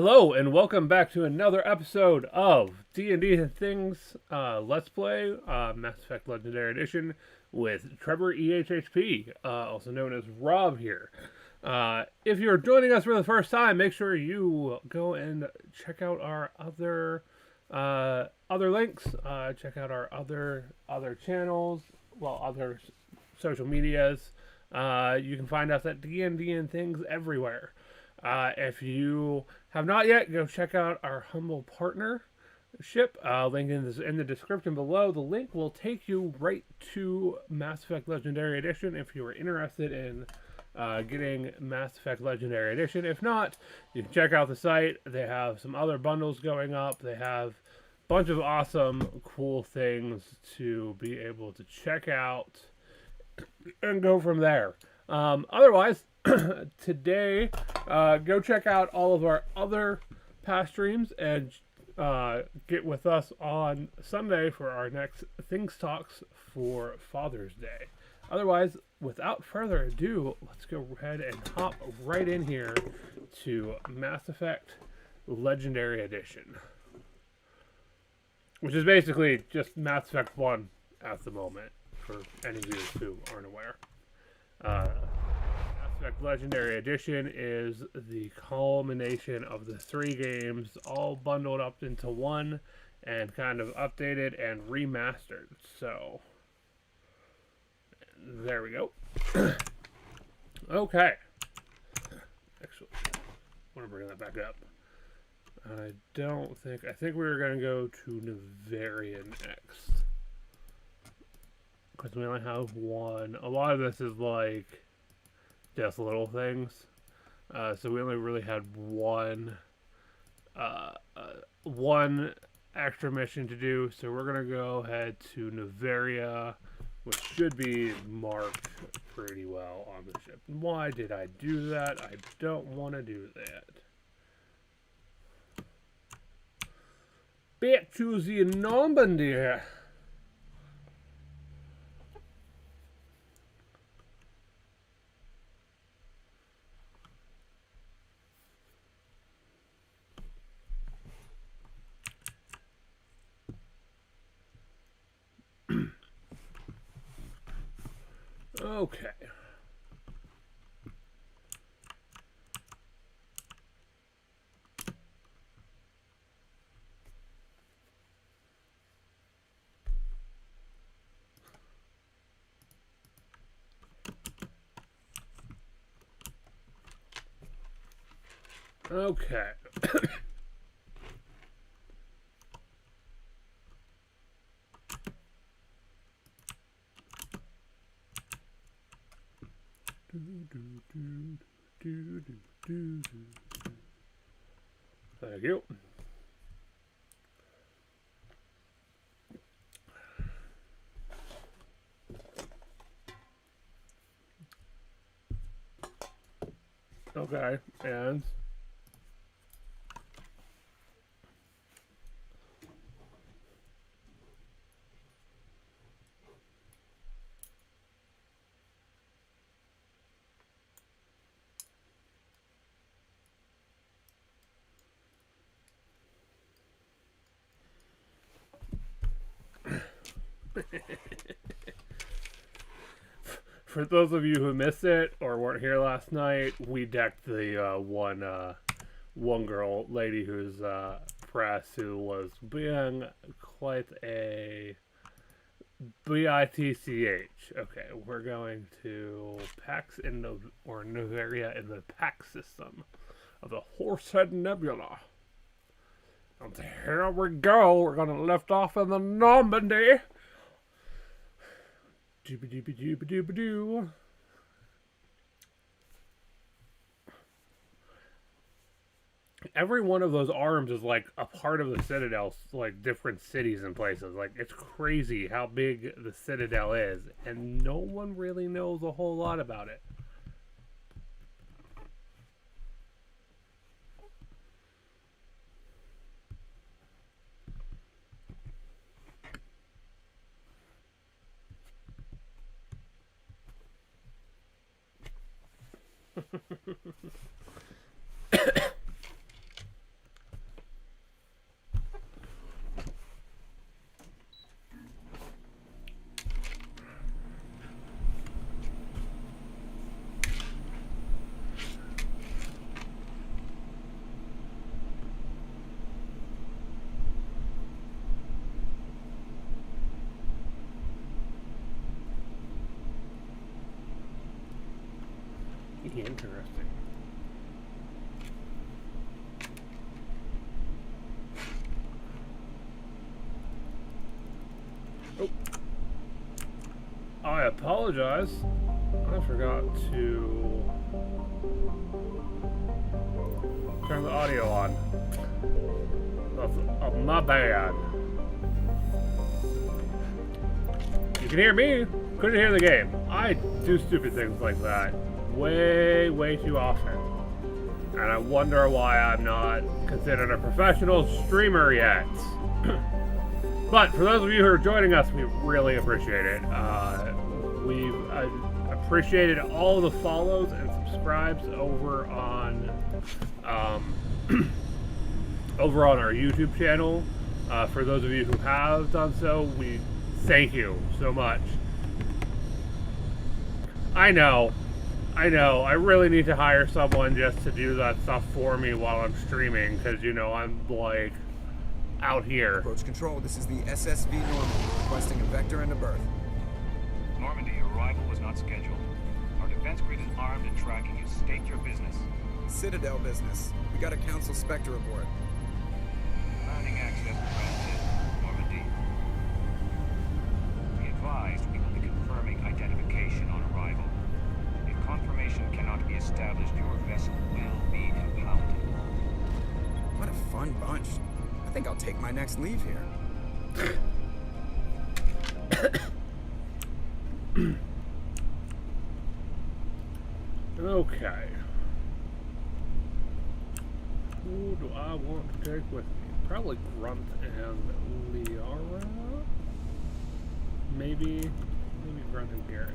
Hello and welcome back to another episode of D&D and Things Let's Play Mass Effect Legendary Edition with TrerborEHHP, also known as Rob here. If you're joining us for the first time, make sure you go and check out our other links. Check out our other channels, other social medias. You can find us at D&D and Things everywhere. If you have not yet, go check out our humble partnership. Link in the description below. The link will take you right to Mass Effect Legendary Edition if you are interested in getting Mass Effect Legendary Edition. If not, you can check out the site. They have some other bundles going up. They have a bunch of awesome, cool things to be able to check out and go from there. Otherwise, today, go check out all of our other past streams and get with us on Sunday for our next Things Talks for Father's Day. Otherwise, without further ado, let's go ahead and hop right in here to Mass Effect Legendary Edition, which is basically just Mass Effect 1 at the moment, for any viewers who aren't aware. Mass Effect Legendary Edition is the culmination of the 3 games all bundled up into one and kind of updated and remastered. So, there we go. Okay. Actually, I want to bring that back up. I think we were going to go to Novaria next. Because we only have one. A lot of this is like just little things. So we only really had one extra mission to do. So we're going to go ahead to Novaria, which should be marked pretty well on the ship. Why did I do that? I don't want to do that. Back to the Normandy. Okay. Okay. Thank you. Okay, and for those of you who missed it or weren't here last night, we decked the one girl lady who's press who was being quite a bitch. Okay, we're going to PAX in Novaria in the PAX system of the Horsehead Nebula. And here we go. We're going to lift off in the Normandy. Dooba-dooba-dooba-dooba-doo. Every one of those arms is like a part of the Citadel, like different cities and places. Like, it's crazy how big the Citadel is, and no one really knows a whole lot about it. Interesting. Oh. I apologize. I forgot to turn the audio on. That's my bad. You can hear me, couldn't hear the game. I do stupid things like that way too often. And I wonder why I'm not considered a professional streamer yet. But for those of you who are joining us, we really appreciate it. We've appreciated all the follows and subscribes over on over on our YouTube channel. For those of you who have done so, we thank you so much. I know. I really need to hire someone just to do that stuff for me while I'm streaming, because, you know, I'm, like, out here. Approach control, this is the SSV Normandy, requesting a vector and a berth. Normandy, your arrival was not scheduled. Our defense grid is armed and tracking you. State your business. Citadel business. We got a Council Spectre aboard. Granting access granted, Normandy. Be advised, we will be confirming identification on arrival. If confirmation cannot be established, your vessel will be impounded. What a fun bunch. I think I'll take my next leave here. Okay. Who do I want to take with me? Probably Grunt and Liara? Maybe Grunt and Garrus.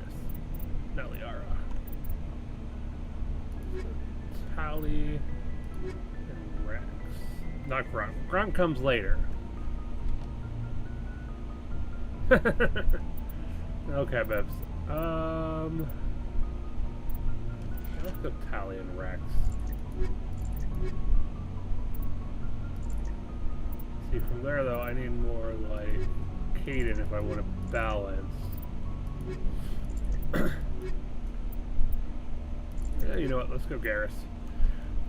Not Liara. Tally and Rex. Not Grunt. Grunt comes later. Okay, Bibbs. Let's go Tally and Rex. See, from there though, I need more like Caden if I want to balance. Yeah, you know what? Let's go Garrus.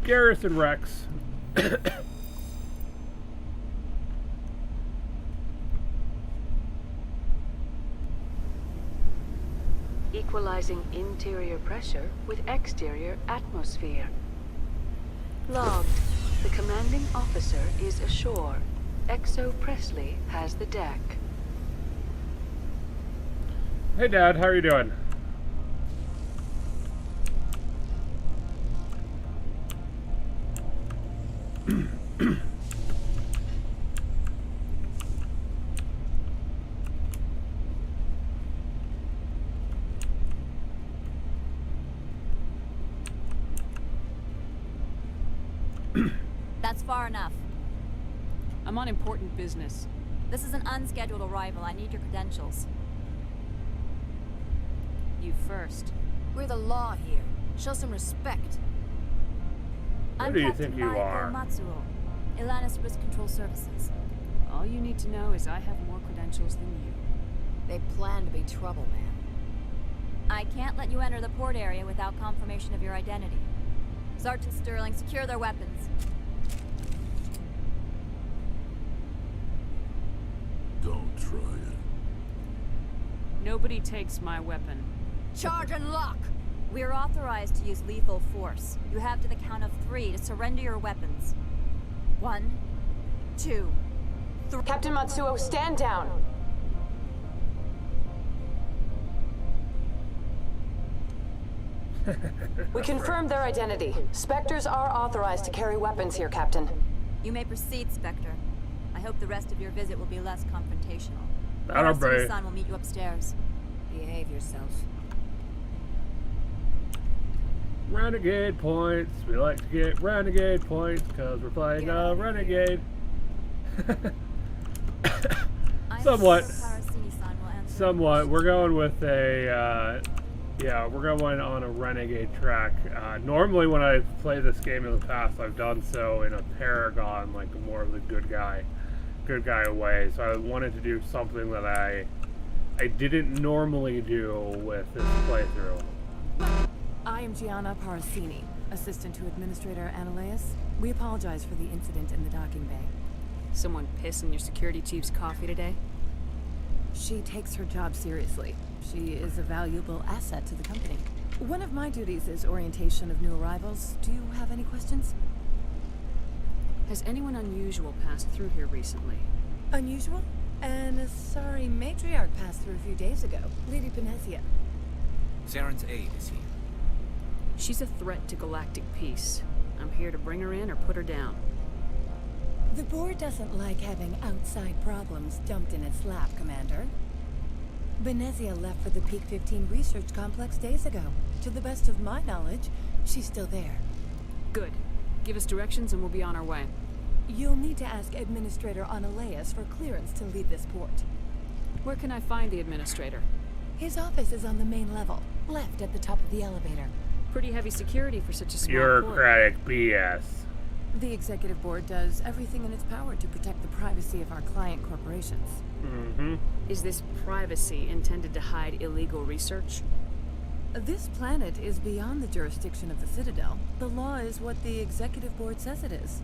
Garrus and Rex. Equalizing interior pressure with exterior atmosphere. Logged. The commanding officer is ashore. Exo Presley has the deck. Hey Dad, how are you doing? That's far enough. I'm on important business. This is an unscheduled arrival. I need your credentials. You first. We're the law here. Show some respect. Who do you think you are? Matsuo, Ilanis Risk Control Services. All you need to know is I have more credentials than you. They plan to be trouble, man. I can't let you enter the port area without confirmation of your identity. Sergeant Sterling, secure their weapons. Don't try it. Nobody takes my weapon. Charge and lock! We're authorized to use lethal force. You have to the count of 3 to surrender your weapons. 1, 2, 3. Captain Matsuo, stand down! We confirmed their identity. Spectres are authorized to carry weapons here, Captain. You may proceed, Spectre. I hope the rest of your visit will be less confrontational. That'll be. Son will meet you upstairs. Behave yourself. Renegade points. We like to get renegade points because we're playing a renegade. Somewhat. We're going with a, yeah, we're going on a renegade track. Normally when I've played this game in the past, I've done so in a Paragon, like more of the good guy way. So I wanted to do something that I didn't normally do with this playthrough. I am Gianna Parasini, assistant to Administrator Ananias. We apologize for the incident in the docking bay. Someone piss in your security chief's coffee today? She takes her job seriously. She is a valuable asset to the company. One of my duties is orientation of new arrivals. Do you have any questions? Has anyone unusual passed through here recently? Unusual? An Asari matriarch passed through a few days ago. Lady Benezia. Saren's aide is here. She's a threat to galactic peace. I'm here to bring her in or put her down. The board doesn't like having outside problems dumped in its lap, Commander. Benezia left for the Peak 15 research complex days ago. To the best of my knowledge, she's still there. Good. Give us directions and we'll be on our way. You'll need to ask Administrator Ananias for clearance to leave this port. Where can I find the administrator? His office is on the main level, left at the top of the elevator. Pretty heavy security for such a small Bureaucratic BS. The executive board does everything in its power to protect the privacy of our client corporations. Mm-hmm. Is this privacy intended to hide illegal research? This planet is beyond the jurisdiction of the Citadel. The law is what the executive board says it is.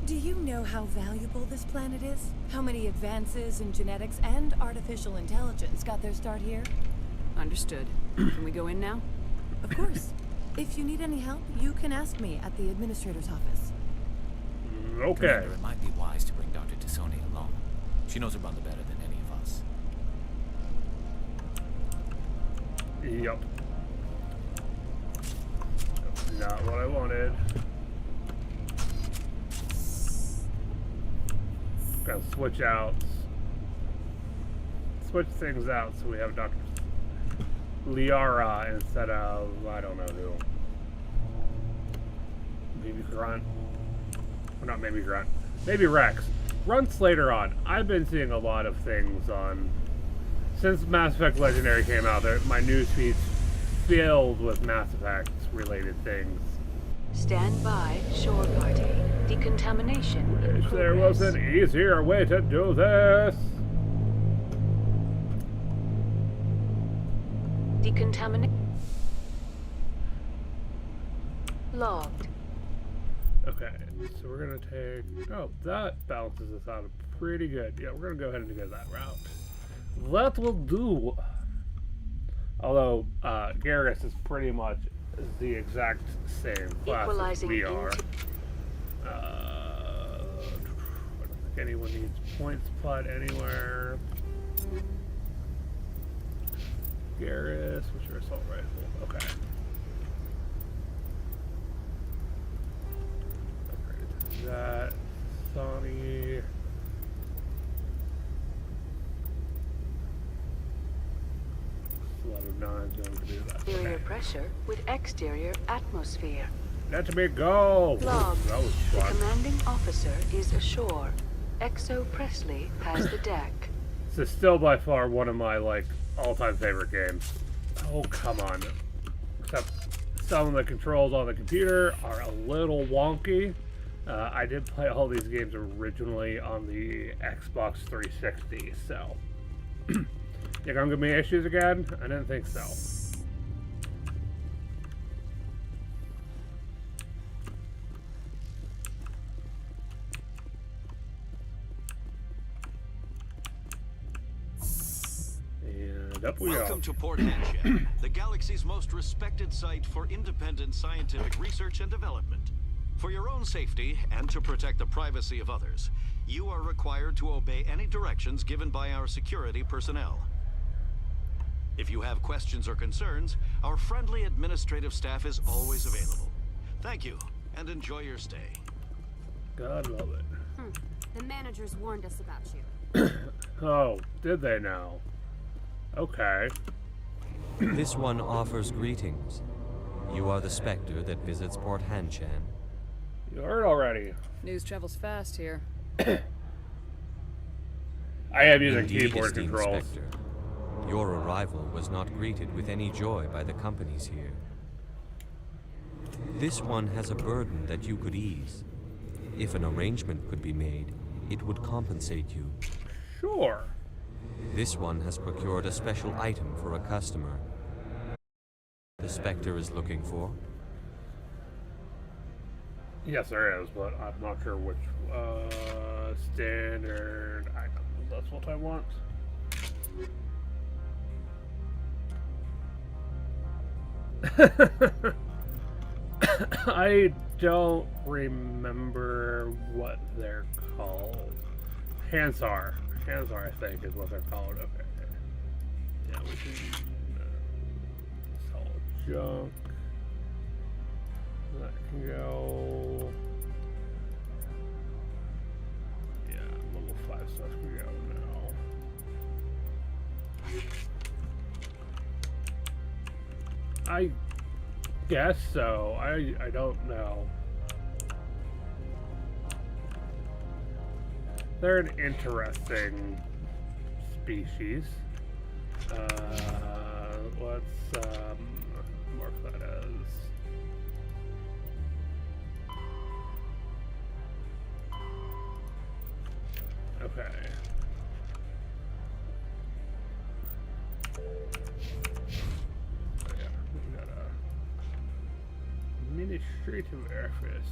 Do you know how valuable this planet is? How many advances in genetics and artificial intelligence got their start here? Understood. Can we go in now? Of course. If you need any help, you can ask me at the administrator's office. Okay. Commander, it might be wise to bring Dr. Tassoni along. She knows about the better than any of us. Yup. Not what I wanted. Gotta switch out. Switch things out so we have Dr. Liara instead of, I don't know who. Maybe Grunt. Or not maybe Grunt. Maybe Rex. Grunt's later on. I've been seeing a lot of things on... Since Mass Effect Legendary came out, my newsfeed's filled with Mass Effect related things. Stand by, shore party. Decontamination in If there progress. was an easier way to do this. Decontamination. Logged. Okay, so we're gonna take... Oh, that balances us out pretty good. Yeah, we're gonna go ahead and go that route. That will do. Although, Garrus is pretty much the exact same class as we are. I don't think anyone needs point spot anywhere. Garrus, what's your assault rifle? Okay. Upgraded to that. Sony. Flood of nines going to do that. Exterior Okay. pressure with exterior atmosphere. Let me go! Logged. That was The fun. commanding officer is ashore. Exo Presley has the deck. This is still by far one of my, like, all-time favorite games. Oh, come on. Except some of the controls on the computer are a little wonky. I did play all these games originally on the Xbox 360, so... You gonna give me issues again? I didn't think so. And up we go. Welcome to Port Hanchett, the galaxy's most respected site for independent scientific research and development. For your own safety and to protect the privacy of others, you are required to obey any directions given by our security personnel. If you have questions or concerns, our friendly administrative staff is always available. Thank you, and enjoy your stay. God love it. The managers warned us about you. Oh, did they now? Okay. This one offers greetings. You are the Spectre that visits Port Hanshan. You heard already. News travels fast here. I am using Indeed, keyboard esteemed controls. Spectre. Your arrival was not greeted with any joy by the companies here. This one has a burden that you could ease. If an arrangement could be made, it would compensate you. Sure. This one has procured a special item for a customer. The the Spectre is looking for? Yes, there is, but I'm not sure which standard item. That's what I want. I don't remember what they're called. Hansar. Hansar, I think, is what they're called. Okay. Yeah, we can sell junk. That can go. Yeah, level 5 stuff can go now. I guess so. I don't know. They're an interesting species. Let's mark that as. Okay. Oh, yeah, we got a administrative office.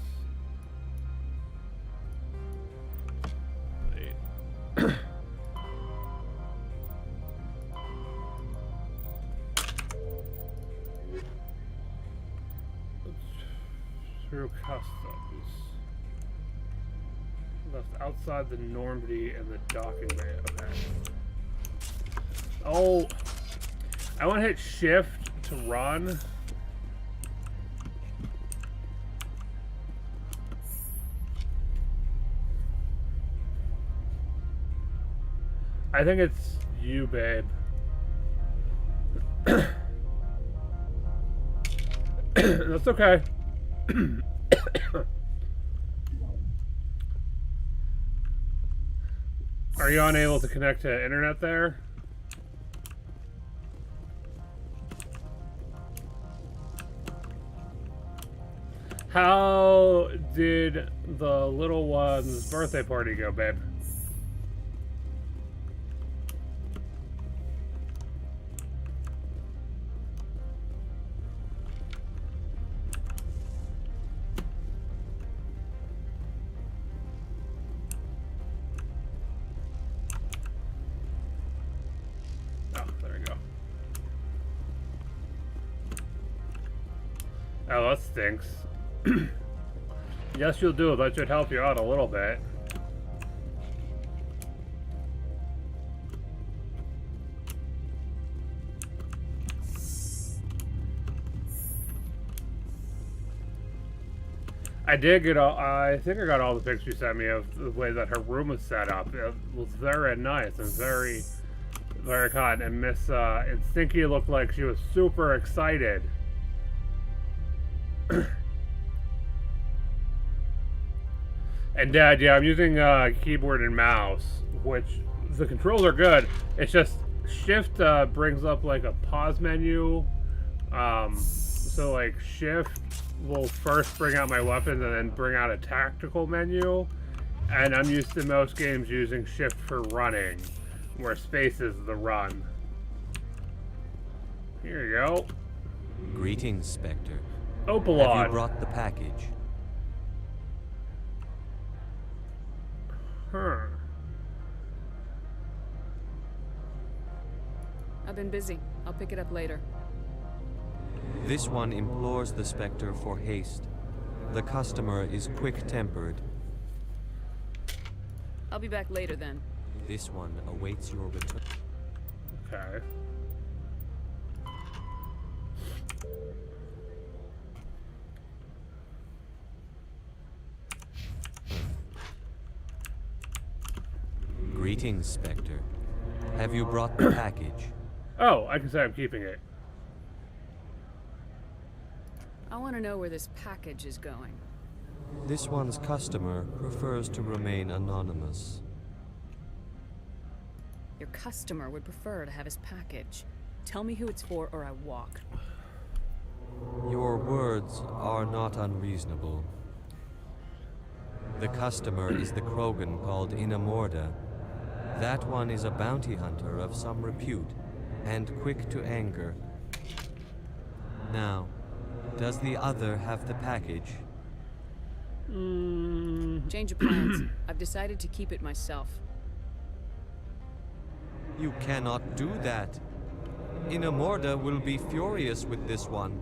Wait. Through customs. That's outside the Normandy and the docking bay. Okay. Oh, I want to hit shift to run. I think it's you, babe. That's okay. Are you unable to connect to internet there? How did the little one's birthday party go, babe? Oh, that stinks. Yes, you'll do it. That should help you out a little bit. I did get all, I think I got all the pictures you sent me of the way that her room was set up. It was very nice and very, very kind. And Miss and Stinky looked like she was super excited. And Dad, yeah, I'm using keyboard and mouse, which the controls are good. It's just Shift brings up like a pause menu. So like Shift will first bring out my weapons and then bring out a tactical menu. And I'm used to most games using Shift for running, where space is the run. Here you go. Greetings, Spectre. Opalon. Have you brought the package? Huh. I've been busy. I'll pick it up later. This one implores the Spectre for haste. The customer is quick-tempered. I'll be back later then. This one awaits your return. Okay. Greetings, Spectre. Have you brought the package? Oh, I can say I'm keeping it. I want to know where this package is going. This one's customer prefers to remain anonymous. Your customer would prefer to have his package. Tell me who it's for or I walk. Your words are not unreasonable. The customer is the Krogan called Inamorda. That one is a bounty hunter of some repute, and quick to anger. Now, does the other have the package? Change of plans. I've decided to keep it myself. You cannot do that. Inamorda will be furious with this one.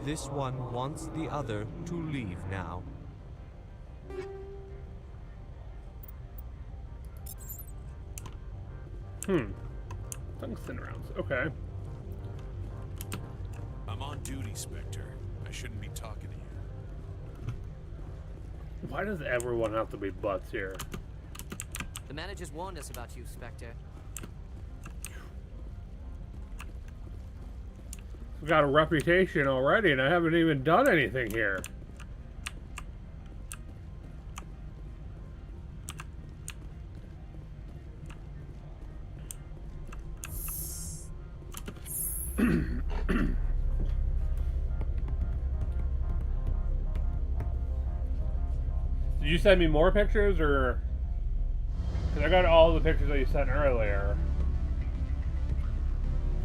This one wants the other to leave now. Tungsten rounds. Okay. I'm on duty, Spectre. I shouldn't be talking to you. Why does everyone have to be butts here? The managers warned us about you, Spectre. I've got a reputation already, and I haven't even done anything here. Did you send me more pictures, or? Because I got all the pictures that you sent earlier.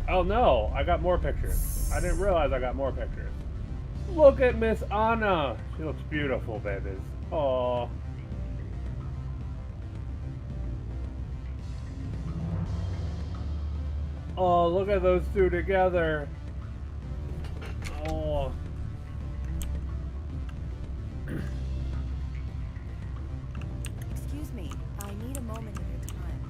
Oh no, I got more pictures. I didn't realize I got more pictures. Look at Miss Anna. She looks beautiful, babies. Aww. Oh, look at those two together. Oh. Excuse me, I need a moment of your time.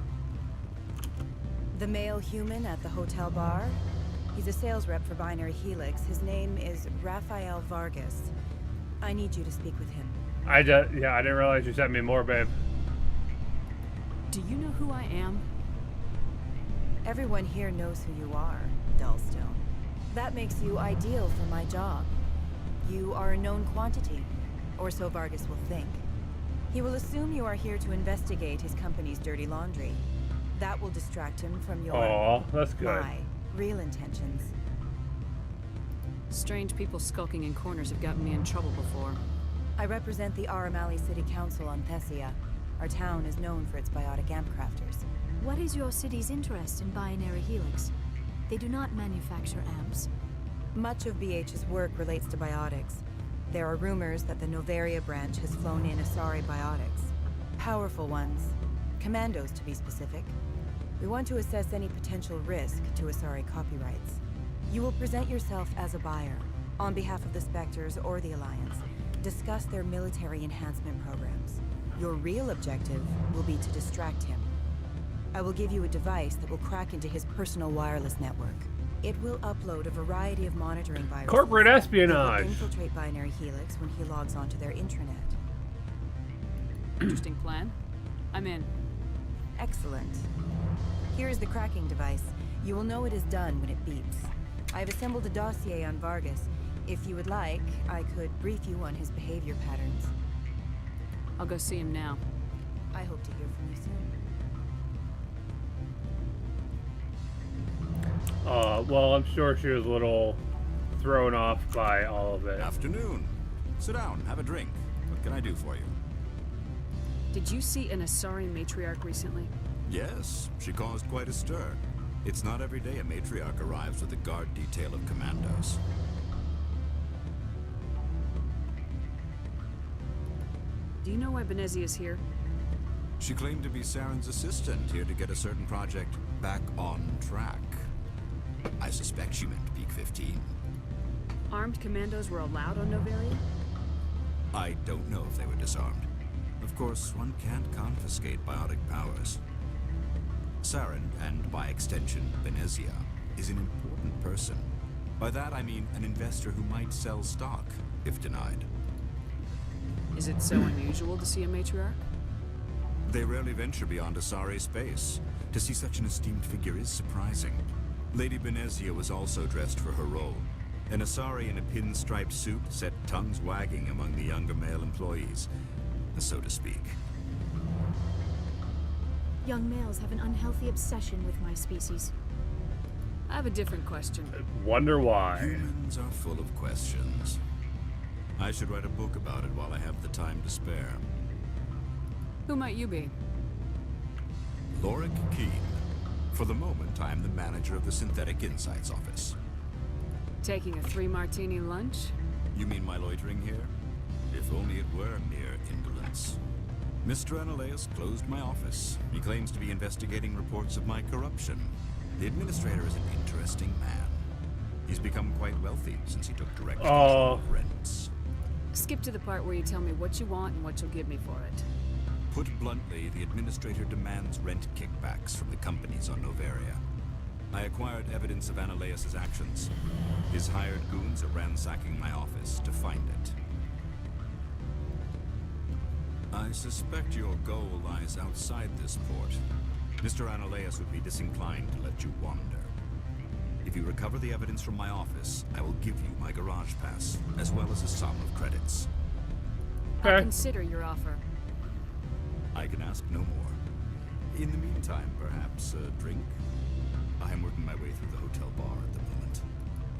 The male human at the hotel bar? He's a sales rep for Binary Helix. His name is Rafael Vargas. I need you to speak with him. I didn't realize you sent me more, babe. Do you know who I am? Everyone here knows who you are, Dullstone. That makes you ideal for my job. You are a known quantity, or so Vargas will think. He will assume you are here to investigate his company's dirty laundry. That will distract him from your that's good. My real intentions. Strange people skulking in corners have gotten me in trouble before. I represent the Aramali City Council on Thessia. Our town is known for its biotic amp crafters. What is your city's interest in Binary Helix? They do not manufacture amps. Much of BH's work relates to biotics. There are rumors that the Novaria branch has flown in Asari biotics. Powerful ones. Commandos, to be specific. We want to assess any potential risk to Asari copyrights. You will present yourself as a buyer, on behalf of the Spectres or the Alliance. Discuss their military enhancement programs. Your real objective will be to distract him. I will give you a device that will crack into his personal wireless network. It will upload a variety of monitoring viruses. Corporate espionage. It will infiltrate Binary Helix when he logs onto their intranet. Interesting plan. I'm in. Excellent. Here is the cracking device. You will know it is done when it beeps. I have assembled a dossier on Vargas. If you would like, I could brief you on his behavior patterns. I'll go see him now. I hope to hear from you soon. Well, I'm sure she was a little thrown off by all of it. Afternoon. Sit down, have a drink. What can I do for you? Did you see an Asari matriarch recently? Yes, she caused quite a stir. It's not every day a matriarch arrives with a guard detail of commandos. Do you know why Benezia is here? She claimed to be Saren's assistant, here to get a certain project back on track. I suspect she meant Peak 15. Armed commandos were allowed on Novaria? I don't know if they were disarmed. Of course, one can't confiscate biotic powers. Saren, and by extension, Benezia, is an important person. By that I mean an investor who might sell stock, if denied. Is it so unusual to see a matriarch? They rarely venture beyond Asari space. To see such an esteemed figure is surprising. Lady Benezia was also dressed for her role. An Asari in a pinstriped suit set tongues wagging among the younger male employees, so to speak. Young males have an unhealthy obsession with my species. I have a different question. Wonder why. Humans are full of questions. I should write a book about it while I have the time to spare. Who might you be? Lorik Keen. For the moment, I am the manager of the Synthetic Insights Office. Taking a 3-martini lunch? You mean my loitering here? If only it were mere indolence. Mr. Analeus closed my office. He claims to be investigating reports of my corruption. The administrator is an interesting man. He's become quite wealthy since he took direct control of rents. Skip to the part where you tell me what you want and what you'll give me for it. Put bluntly, the administrator demands rent kickbacks from the companies on Noveria. I acquired evidence of Analeus' actions. His hired goons are ransacking my office to find it. I suspect your goal lies outside this port. Mr. Analeus would be disinclined to let you wander. If you recover the evidence from my office, I will give you my garage pass, as well as a sum of credits. I'll consider your offer. I can ask no more. In the meantime, perhaps a drink? I am working my way through the hotel bar at the moment.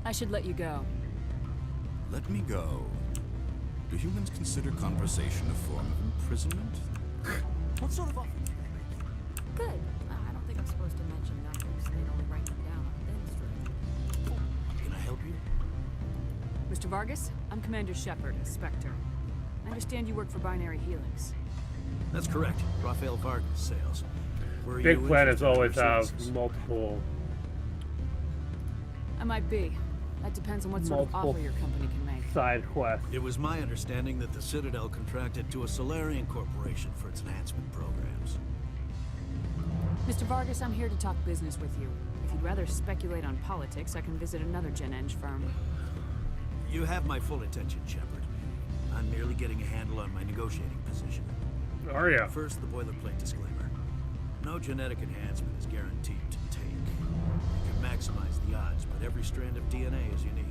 I should let you go. Let me go. Do humans consider conversation a form of imprisonment? What sort of offer do they make you? Good. I don't think I'm supposed to mention numbers. They'd only write them down on a thin string. Can I help you? Mr. Vargas, I'm Commander Shepard, a Spectre. I understand you work for Binary Helix. That's correct. Rafael Vargas, sales. Big planets always have multiple... I might be. That depends on what sort of offer your company can make. Side quest. It was my understanding that the Citadel contracted to a Solarian corporation for its enhancement programs. Mr. Vargas, I'm here to talk business with you. If you'd rather speculate on politics, I can visit another Gen Eng firm. You have my full attention, Shepard. I'm merely getting a handle on my negotiating position. Are ya? First, the boilerplate disclaimer. No genetic enhancement is guaranteed to take. You can maximize the odds, but every strand of DNA is unique.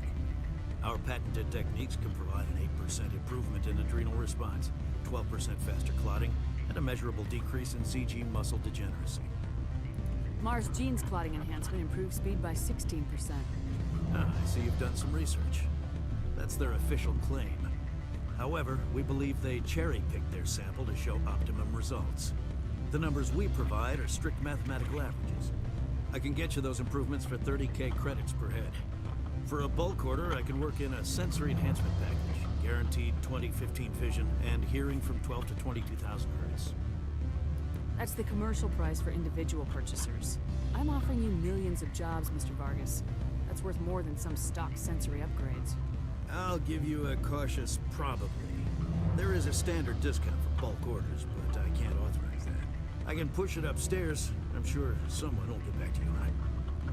Our patented techniques can provide an 8% improvement in adrenal response, 12% faster clotting, and a measurable decrease in CG muscle degeneracy. Mars Gene's clotting enhancement improves speed by 16%. Ah, I see you've done some research. That's their official claim. However, we believe they cherry-picked their sample to show optimum results. The numbers we provide are strict mathematical averages. I can get you those improvements for 30K credits per head. For a bulk order, I can work in a sensory enhancement package, guaranteed 20/15 vision, and hearing from 12 to 22,000 hertz. That's the commercial price for individual purchasers. I'm offering you millions of jobs, Mr. Vargas. That's worth more than some stock sensory upgrades. I'll give you a cautious probably. There is a standard discount for bulk orders, but I can't authorize that. I can push it upstairs. I'm sure someone will get back to you on it.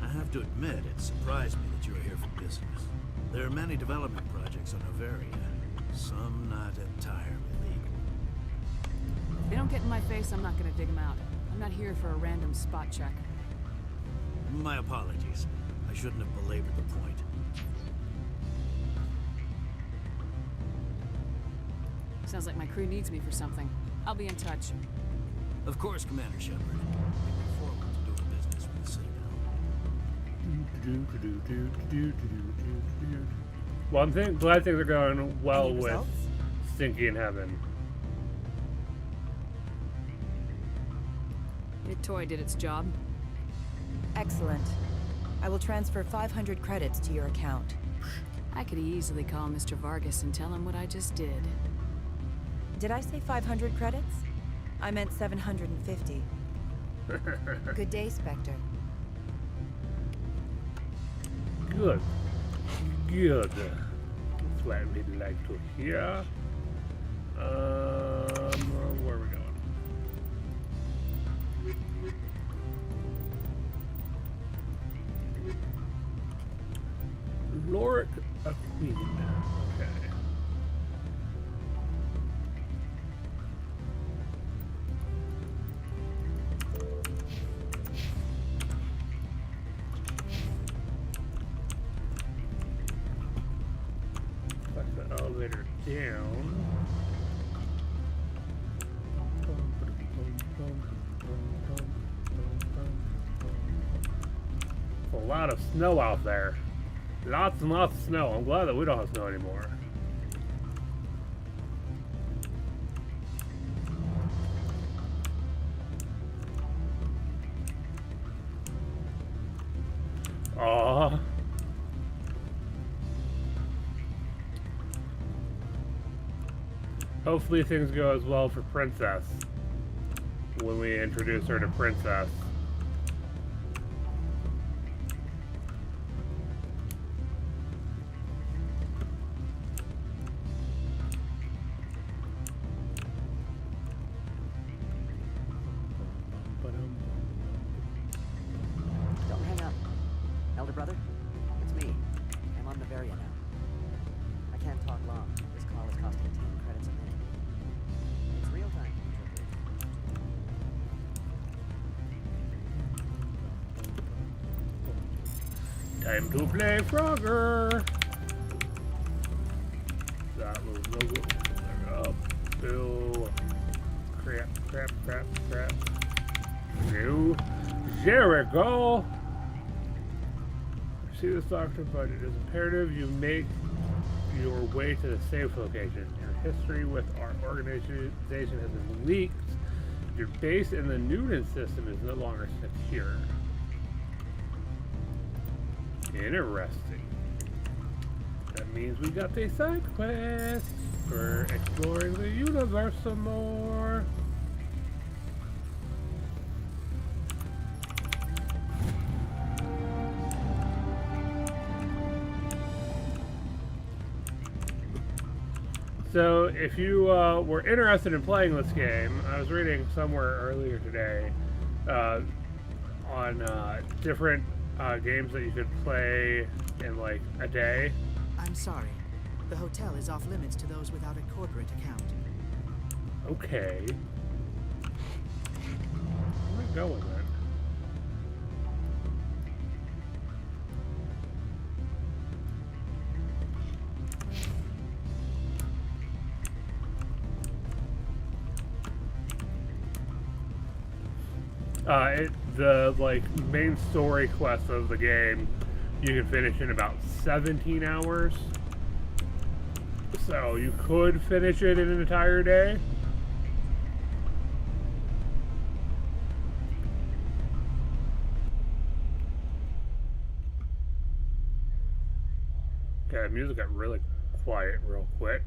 I have to admit, it surprised me that you are here for business. There are many development projects on Noveria, some not entirely legal. If they don't get in my face, I'm not going to dig them out. I'm not here for a random spot check. My apologies. I shouldn't have belabored the point. Sounds like my crew needs me for something. I'll be in touch. Of course, Commander Shepard. We look forward to doing business with the Citadel. Well, I'm glad things are going well with Stinky in Heaven. Your toy did its job. Excellent. I will transfer 500 credits to your account. I could easily call Mr. Vargas and tell him what I just did. Did I say 500 credits? I meant 750. Good day, Spectre. Good. Good. That's what we'd like to hear. Where are we going? Loric Aqueen. Okay. Back the elevator down. A lot of snow out there. Lots and lots of snow. I'm glad that we don't have snow anymore. Hopefully things go as well for Princess when we introduce her to Princess. Don't hang up. Elder brother, it's me. I'm on Bavaria now. I can't talk long. This call is costing 10 credits a minute. It's real time. Time to play Frogger. That was no good. Up. Bill. Crap. No. There we go. See this doctor, but it is imperative you make your way to the safe location. Your history with our organization has been leaked. Your base in the Newton system is no longer secure. Interesting. That means we got a side quest for exploring the universe some more. So, if you were interested in playing this game, I was reading somewhere earlier today on different games that you could play in like a day. I'm sorry. The hotel is off limits to those without a corporate account. Okay. Where am I going then? The like main story quest of the game you can finish in about 17 hours. So you could finish it in an entire day. Okay, music got really quiet real quick.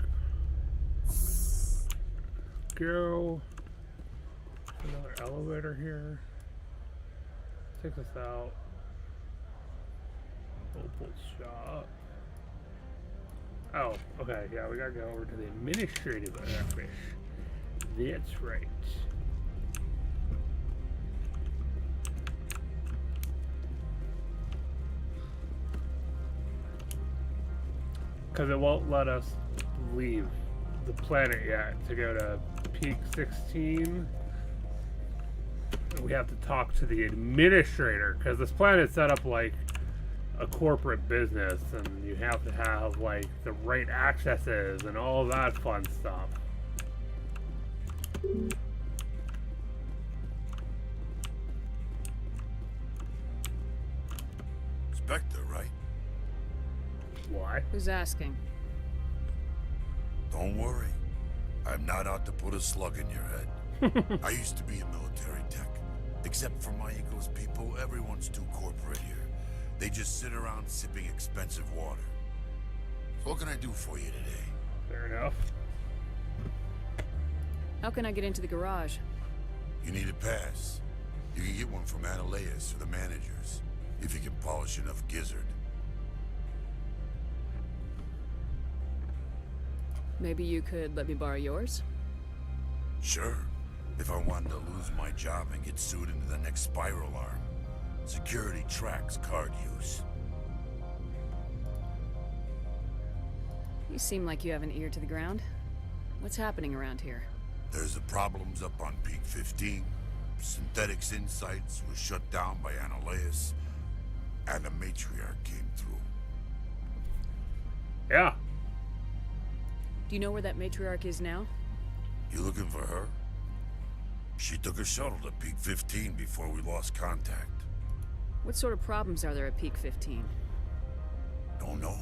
Go. Another elevator here. Take us out. Opal shop. Oh, okay, yeah, we gotta go over to the administrative office. That's right. Because it won't let us leave the planet yet to go to Peak 16. We have to talk to the administrator because this planet's set up like a corporate business and you have to have like the right accesses and all that fun stuff. Spectre, right? Why? Who's asking? Don't worry. I'm not out to put a slug in your head. I used to be in military tech. Except for my ego's people, everyone's too corporate here. They just sit around sipping expensive water. So what can I do for you today? Fair enough. How can I get into the garage? You need a pass. You can get one from Ananias or the managers, if you can polish enough gizzard. Maybe you could let me borrow yours? Sure. If I wanted to lose my job and get sued into the next spiral arm. Security tracks card use. You seem like you have an ear to the ground. What's happening around here? There's the problems up on Peak 15. Synthetics Insights was shut down by Ananias, and the matriarch came through. Yeah. Do you know where that matriarch is now? You looking for her? She took a shuttle to Peak 15 before we lost contact. What sort of problems are there at Peak 15? Don't know.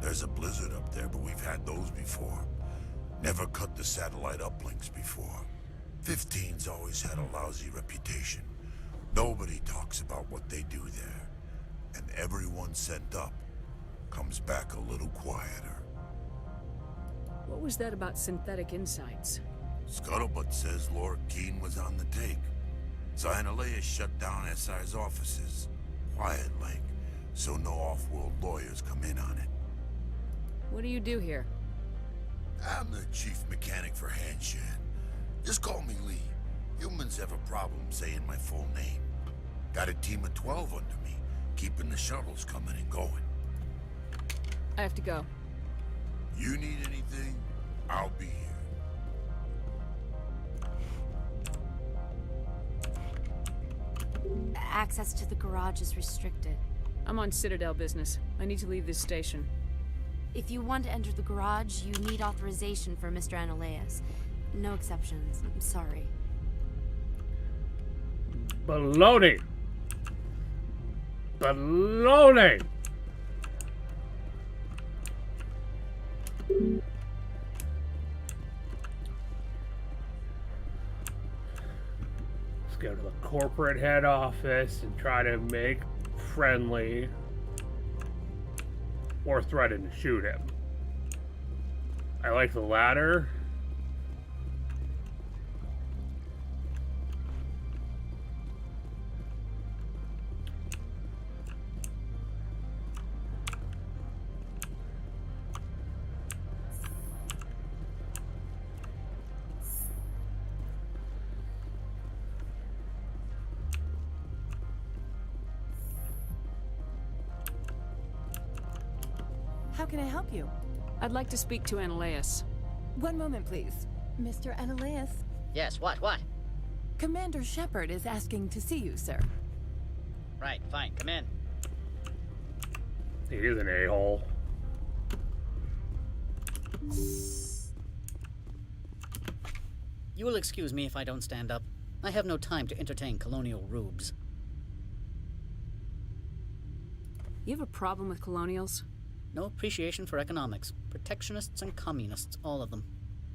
There's a blizzard up there, but we've had those before. Never cut the satellite uplinks before. 15's always had a lousy reputation. Nobody talks about what they do there. And everyone sent up comes back a little quieter. What was that about synthetic insights? Scuttlebutt says Laura Keene was on the take. So Analea shut down SI's offices. Quiet like, so no off-world lawyers come in on it. What do you do here? I'm the chief mechanic for Hanshan. Just call me Lee. Humans have a problem saying my full name. Got a team of 12 under me, keeping the shuttles coming and going. I have to go. You need anything, I'll be here. Access to the garage is restricted. I'm on Citadel business. I need to leave this station. If you want to enter the garage, you need authorization for Mr. Analeas. No exceptions. I'm sorry. Baloney! Baloney! Let's go to the corporate head office and try to make friendly or threaten to shoot him. I like the latter. How can I help you? I'd like to speak to Analeas. One moment, please. Mr. Analeas. Yes, what? Commander Shepard is asking to see you, sir. Right, fine, come in. He is an a-hole. You will excuse me if I don't stand up. I have no time to entertain colonial rubes. You have a problem with colonials? No appreciation for economics. Protectionists and communists, all of them.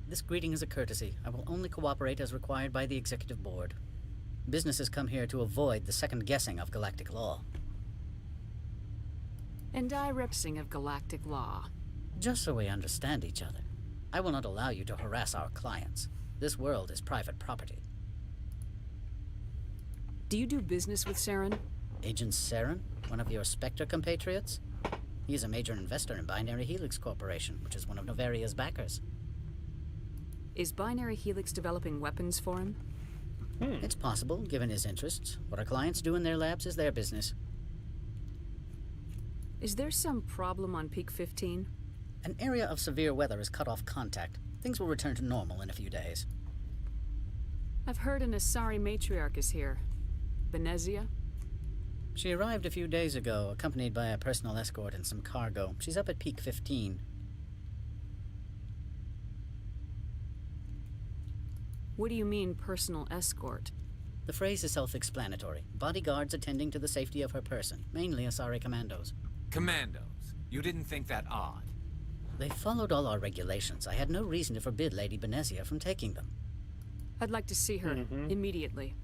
This greeting is a courtesy. I will only cooperate as required by the Executive Board. Businesses come here to avoid the second guessing of galactic law. And I represing of galactic law. Just so we understand each other. I will not allow you to harass our clients. This world is private property. Do you do business with Saren? Agent Saren? One of your Spectre compatriots? He is a major investor in Binary Helix Corporation, which is one of Novaria's backers. Is Binary Helix developing weapons for him? It's possible, given his interests. What our clients do in their labs is their business. Is there some problem on Peak 15? An area of severe weather has cut off contact. Things will return to normal in a few days. I've heard an Asari matriarch is here. Benezia? She arrived a few days ago, accompanied by a personal escort and some cargo. She's up at Peak 15. What do you mean, personal escort? The phrase is self-explanatory. Bodyguards attending to the safety of her person, mainly Asari commandos. Commandos? You didn't think that odd? They followed all our regulations. I had no reason to forbid Lady Benezia from taking them. I'd like to see her, immediately.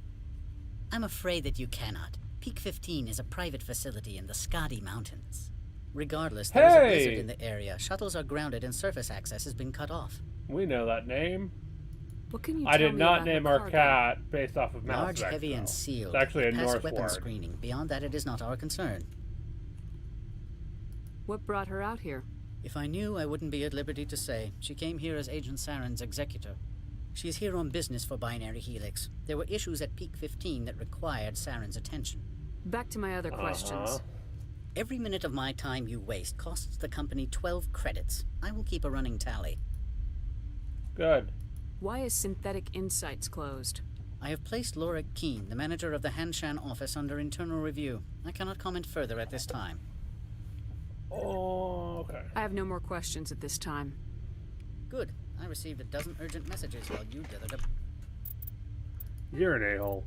I'm afraid that you cannot. Peak 15 is a private facility in the Skadi Mountains. Regardless, there's a blizzard in the area. Shuttles are grounded and surface access has been cut off. We know that name. What can you I did not name our cat based off of Mass Large, Effect, heavy, though. and sealed. It's actually a Passed North weapon word. screening. Beyond that, it is not our concern. What brought her out here? If I knew, I wouldn't be at liberty to say. She came here as Agent Saren's executor. She is here on business for Binary Helix. There were issues at Peak 15 that required Saren's attention. Back to my other questions. Every minute of my time you waste costs the company 12 credits. I will keep a running tally. Good. Why is Synthetic Insights closed? I have placed Laura Keene, the manager of the Hanshan office, under internal review. I cannot comment further at this time. Oh, okay. I have no more questions at this time. Good. I received a dozen urgent messages while you dithered up. You're an a-hole.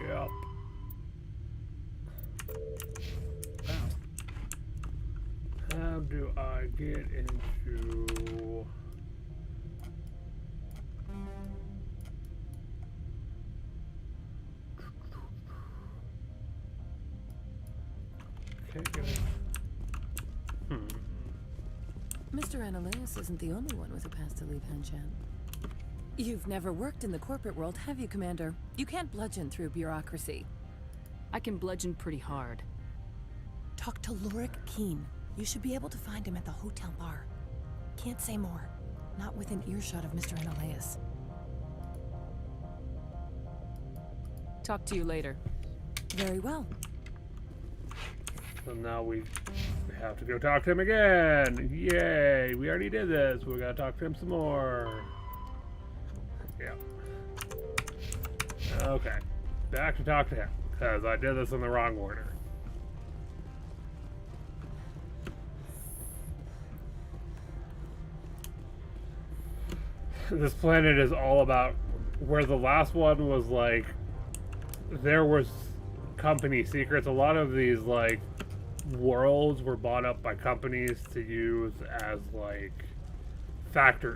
Yep. How do I get into... take it. Mr. Ananias isn't the only one with a pass to leave Hanshan. You've never worked in the corporate world, have you, Commander? You can't bludgeon through bureaucracy. I can bludgeon pretty hard. Talk to Lorik Keen. You should be able to find him at the hotel bar. Can't say more. Not within earshot of Mr. Ananias. Talk to you later. Very well. So now we have to go talk to him again. Yay! We already did this. We gotta talk to him some more. Yeah. Okay. Back to talk to him, because I did this in the wrong order. This planet is all about where the last one was like there was company secrets. A lot of these like worlds were bought up by companies to use as like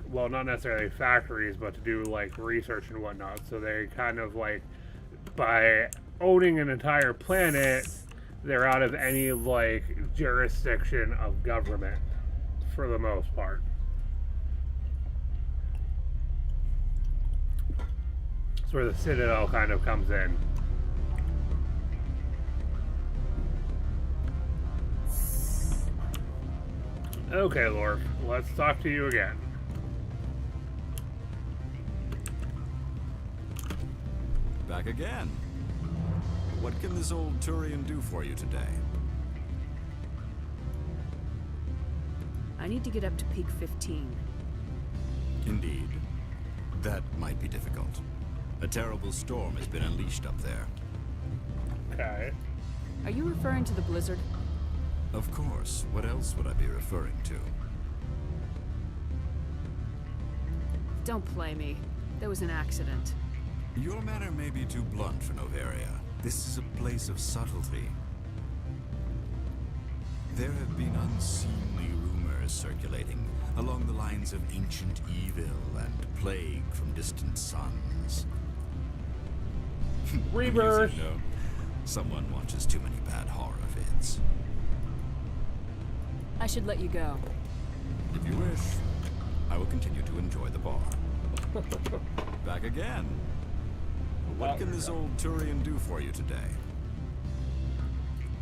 well, not necessarily factories, but to do like research and whatnot. So they kind of like, by owning an entire planet, they're out of any like jurisdiction of government for the most part. That's where the Citadel kind of comes in. Okay, Lork, let's talk to you again. Back again. What can this old Turian do for you today? I need to get up to peak 15. Indeed. That might be difficult. A terrible storm has been unleashed up there. Okay. Are you referring to the blizzard? Of course. What else would I be referring to? Don't play me. There was an accident. Your manner may be too blunt for Noveria. This is a place of subtlety. There have been unseemly rumors circulating along the lines of ancient evil and plague from distant suns. Rebirth! No. Someone watches too many bad horror vids. I should let you go. If you wish, I will continue to enjoy the bar. Back again. What can this old Turian do for you today?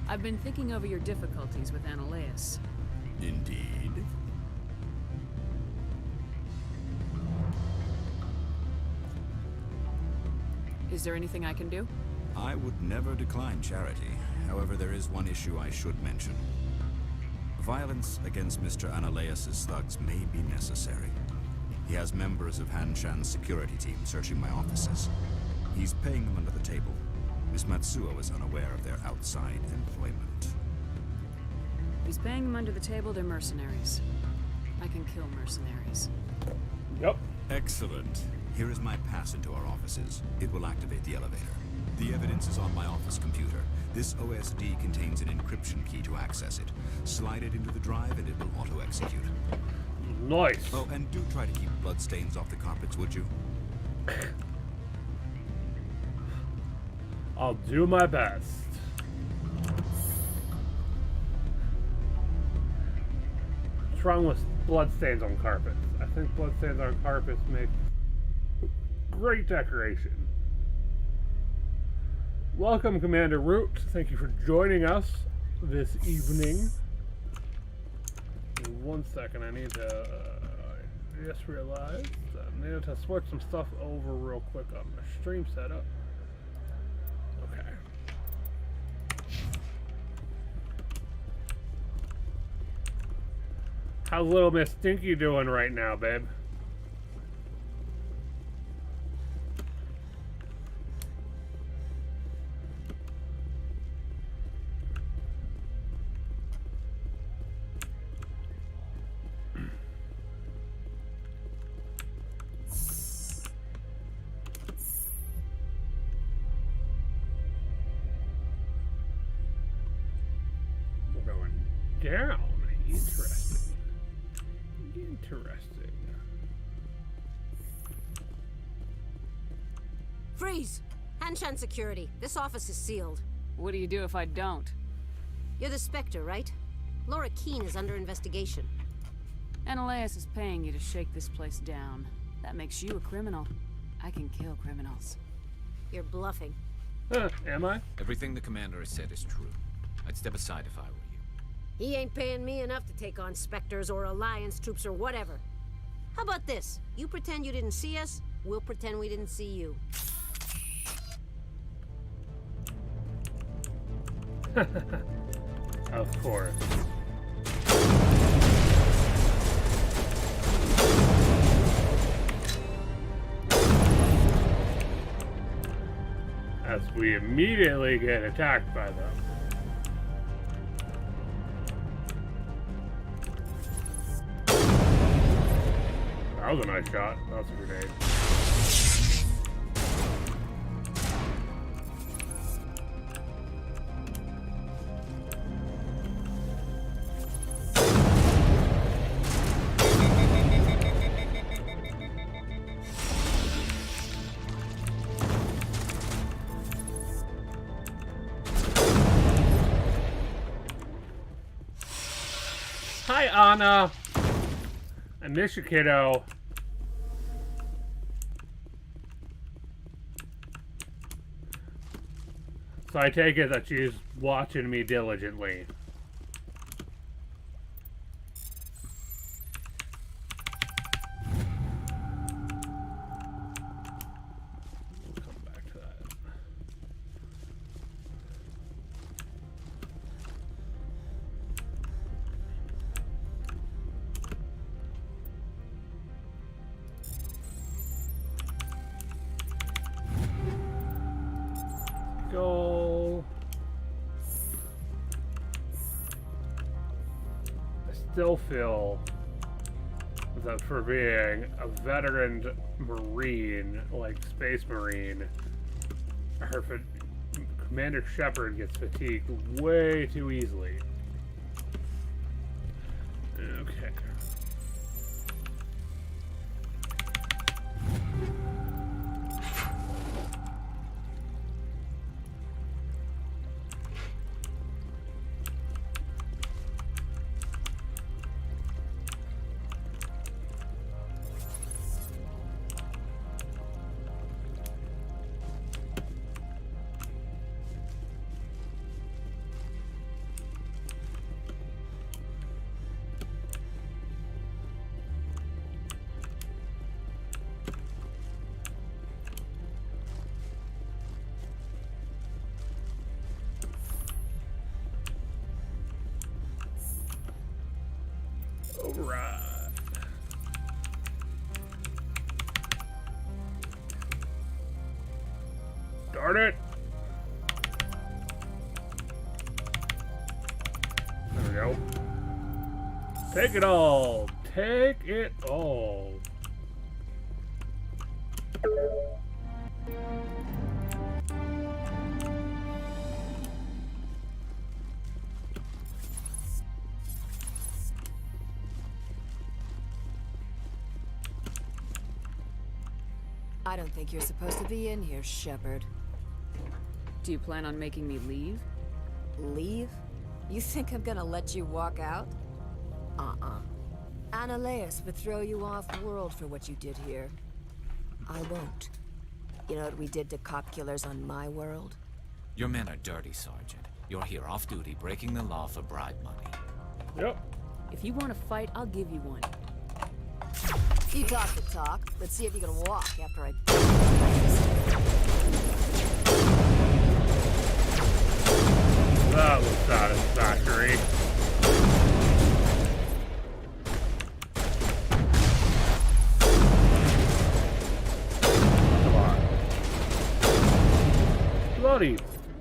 I've been thinking over your difficulties with Ananias. Indeed. Is there anything I can do? I would never decline charity. However, there is one issue I should mention. Violence against Mr. Ananias' thugs may be necessary. He has members of Hanshan's security team searching my offices. He's paying them under the table. Miss Matsuo is unaware of their outside employment. He's paying them under the table, they're mercenaries. I can kill mercenaries. Yep. Excellent. Here is my pass into our offices. It will activate the elevator. The evidence is on my office computer. This OSD contains an encryption key to access it. Slide it into the drive and it will auto-execute. Nice. Oh, and do try to keep bloodstains off the carpets, would you? I'll do my best. What's wrong with bloodstains on carpets? I think bloodstains on carpets make great decoration. Welcome, Commander Root. Thank you for joining us this evening. In 1 second, I need to... I just realized I needed to switch some stuff over real quick on my stream setup. Okay. How's little Miss Stinky doing right now, babe? Down. Interesting. Interesting. Freeze! Hanshan security. This office is sealed. What do you do if I don't? You're the Spectre, right? Laura Keene is under investigation. Ananias is paying you to shake this place down. That makes you a criminal. I can kill criminals. You're bluffing. Am I? Everything the commander has said is true. I'd step aside if I were you. He ain't paying me enough to take on Spectres or Alliance troops or whatever. How about this? You pretend you didn't see us, we'll pretend we didn't see you. Of course. As we immediately get attacked by them. That was a nice shot. That's a grenade. Hi, Anna. I miss you, kiddo. So I take it that she's watching me diligently. We'll come back to that. Go. I still feel that for being a veteran Marine, like Space Marine, Commander Shepard gets fatigued way too easily. Okay. Override. Darn it. There we go. Take it all. Take it all. I don't think you're supposed to be in here, Shepard. Do you plan on making me leave? Leave? You think I'm gonna let you walk out? Ananias would throw you off-world for what you did here. I won't. You know what we did to cop killers on my world? Your men are dirty, Sergeant. You're here off-duty, breaking the law for bribe money. Yep. If you want to fight, I'll give you one. You talk the talk. Let's see if you can walk after I... That was satisfactory. Come on. Bloody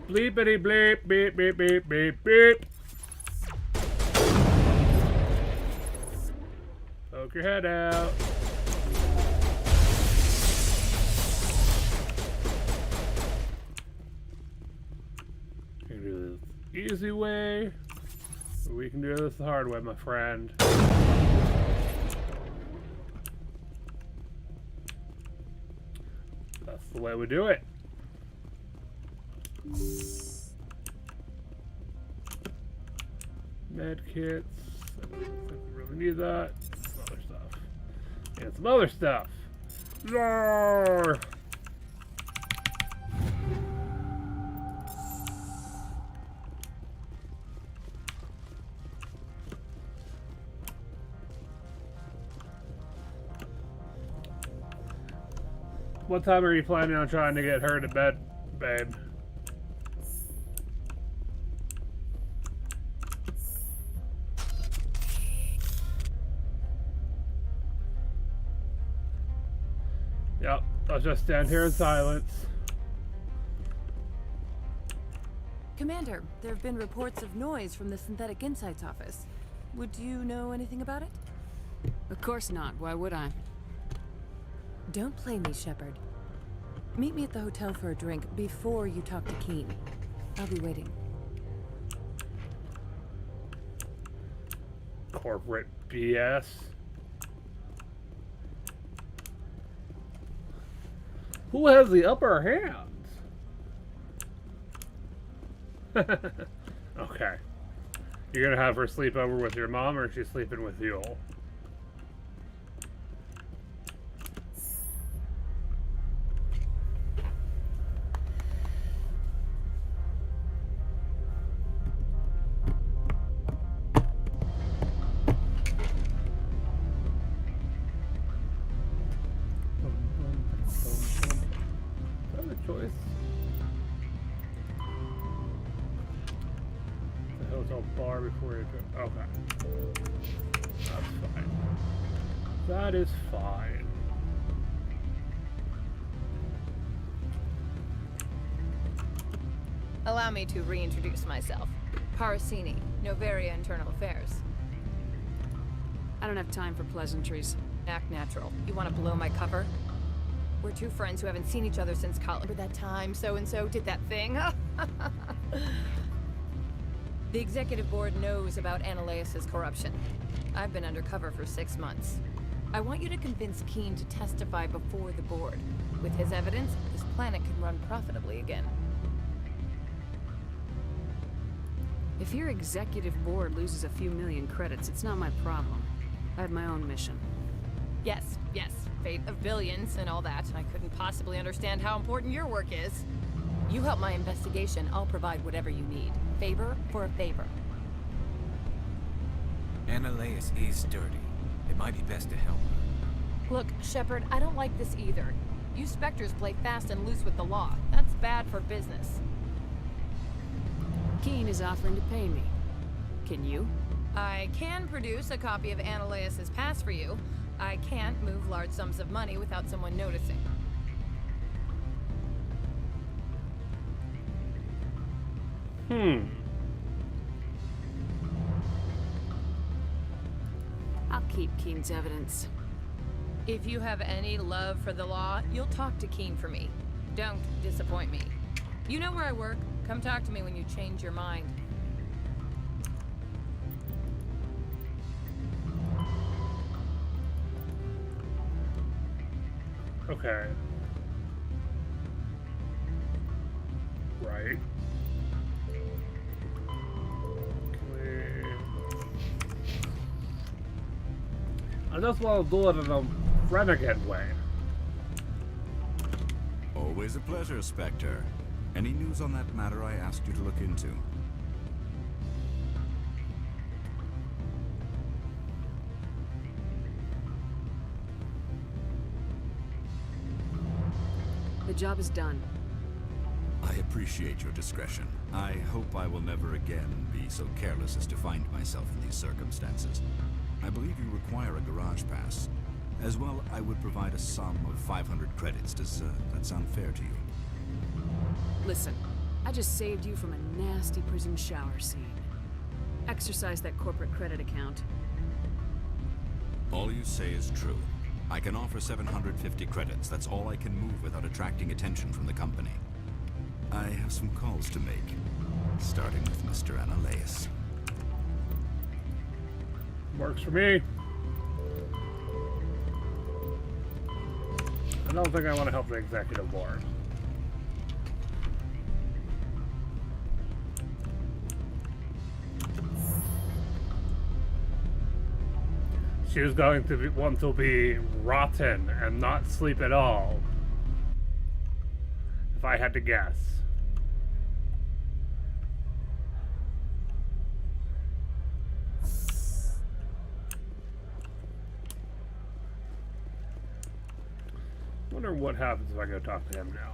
bleepity bleep beep beep beep beep beep. Poke your head out. We can do this easy way, or we can do this the hard way, my friend. That's the way we do it. Med kits. I don't think we really need that. Some other stuff. And some other stuff. Roar! What time are you planning on trying to get her to bed, babe? Yep, I'll just stand here in silence. Commander, there have been reports of noise from the Synthetic Insights office. Would you know anything about it? Of course not. Why would I? Don't play me, Shepard. Meet me at the hotel for a drink before you talk to Keen. I'll be waiting. Corporate BS. Who has the upper hands? Okay. You're gonna have her sleep over with your mom, or is she sleeping with you? That is fine. Allow me to reintroduce myself. Parasini, Novaria Internal Affairs. I don't have time for pleasantries. Act natural. You want to blow my cover? We're two friends who haven't seen each other since college. Remember that time so-and-so did that thing? The executive board knows about Ananias's corruption. I've been undercover for 6 months. I want you to convince Keen to testify before the board. With his evidence, this planet can run profitably again. If your executive board loses a few million credits, it's not my problem. I have my own mission. Yes, fate of billions and all that. I couldn't possibly understand how important your work is. You help my investigation, I'll provide whatever you need. Favor for a favor. Ananias is dirty. It might be best to help her. Look, Shepard, I don't like this either. You Spectres play fast and loose with the law. That's bad for business. Keen is offering to pay me. Can you? I can produce a copy of Ananias's pass for you. I can't move large sums of money without someone noticing. I'll keep Keen's evidence. If you have any love for the law, you'll talk to Keen for me. Don't disappoint me. You know where I work. Come talk to me when you change your mind. Okay. Right. I just want to do it in a renegade way. Always a pleasure, Spectre. Any news on that matter I asked you to look into? The job is done. I appreciate your discretion. I hope I will never again be so careless as to find myself in these circumstances. I believe you require a garage pass. As well, I would provide a sum of 500 credits. Does that sound fair to you? Listen, I just saved you from a nasty prison shower scene. Exercise that corporate credit account. All you say is true. I can offer 750 credits. That's all I can move without attracting attention from the company. I have some calls to make, starting with Mr. Ananias. Works for me. I don't think I want to help the executive board. she was going to want to be rotten and not sleep at all. If I had to guess. Wonder what happens if I go talk to him now.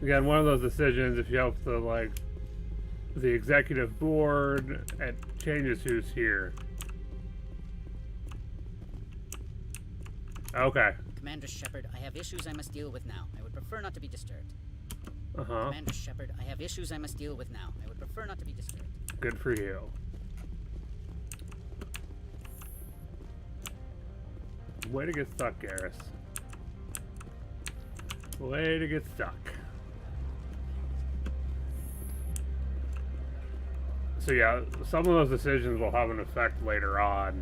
Again, one of those decisions, if you help the executive board, it changes who's here. Okay. Commander Shepard, I have issues I must deal with now. I would prefer not to be disturbed. Uh-huh. Commander Shepard, I have issues I must deal with now. I would prefer not to be disturbed. Good for you. Way to get stuck, Garrus. Way to get stuck. So yeah, some of those decisions will have an effect later on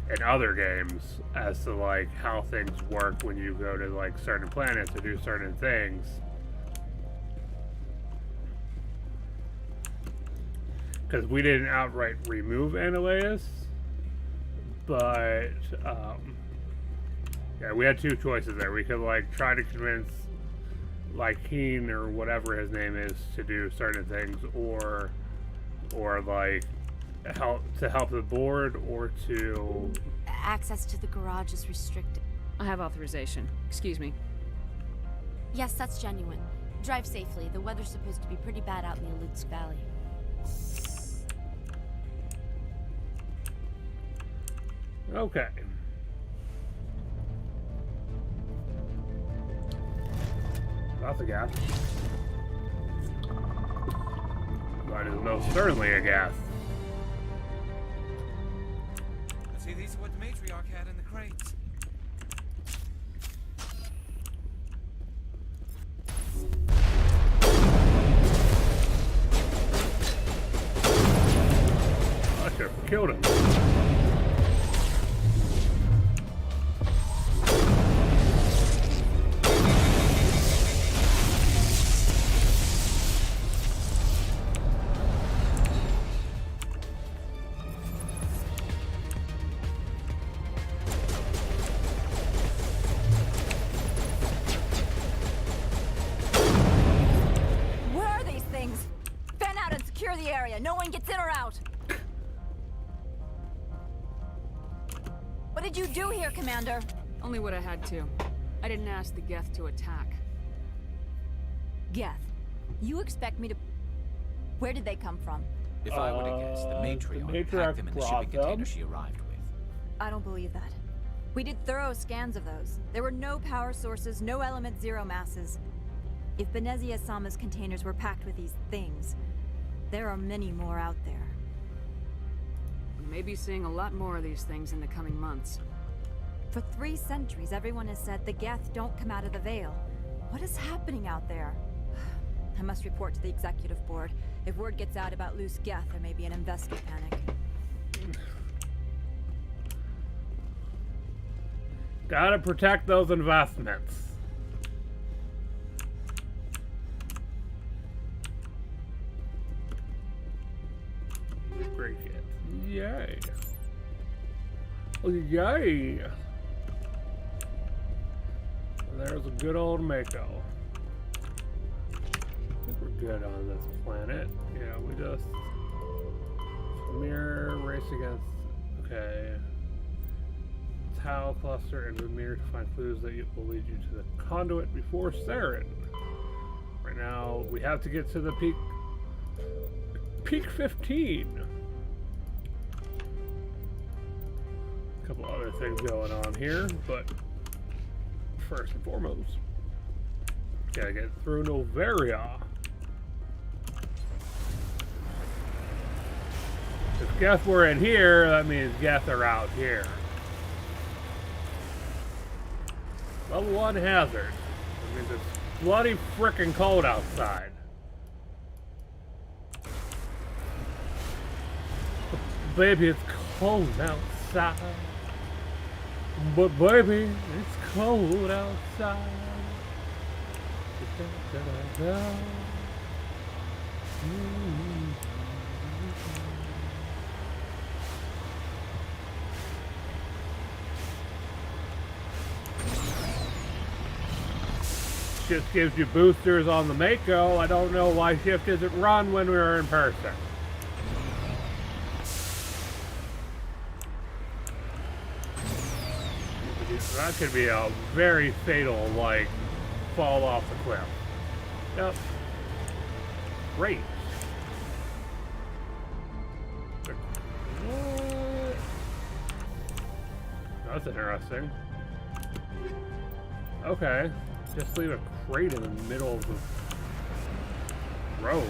in other games as to like how things work when you go to like certain planets to do certain things. Because we didn't outright remove Ananias, but yeah, we had two choices there. We could like try to convince like Keen or whatever his name is to do certain things, or like help the board, or to... Access to the garage is restricted. I have authorization. Excuse me. Yes, that's genuine. Drive safely. The weather's supposed to be pretty bad out in the Letz Valley. Okay. That's a gas. That is most certainly a gas. See, these are what the matriarch had in the crates. I should have killed him. No one gets in or out. What did you do here, Commander? Only what I had to. I didn't ask the Geth to attack. Geth? You expect me to... Where did they come from? If I were to guess, the matriarch packed them in the shipping container she arrived with. I don't believe that. We did thorough scans of those. There were no power sources, no element zero masses. If Benezia Sama's containers were packed with these things, there are many more out there. We may be seeing a lot more of these things in the coming months. For 3 centuries, everyone has said the Geth don't come out of the Veil. What is happening out there? I must report to the executive board. If word gets out about loose Geth, there may be an investor panic. Gotta protect those investments. Break it. Yay. Oh, yay. There's a good old Mako. I think we're good on this planet. Yeah, we just... Mirror, race against... Okay. Tau cluster and Vermeer to find clues that will lead you to the conduit before Saren. Right now, we have to get to the peak 15. A couple other things going on here, but first and foremost, gotta get through Novaria. If Geth were in here, that means Geth are out here. Level 1 hazard. That means it's bloody frickin' cold outside. baby, it's cold outside. But baby, it's cold outside. Shift gives you boosters on the Mako. I don't know why Shift isn't run when we were in person. That could be a very fatal, like, fall off the cliff. Yep. Great. That's interesting. Okay. Just leave a crate in the middle of the road.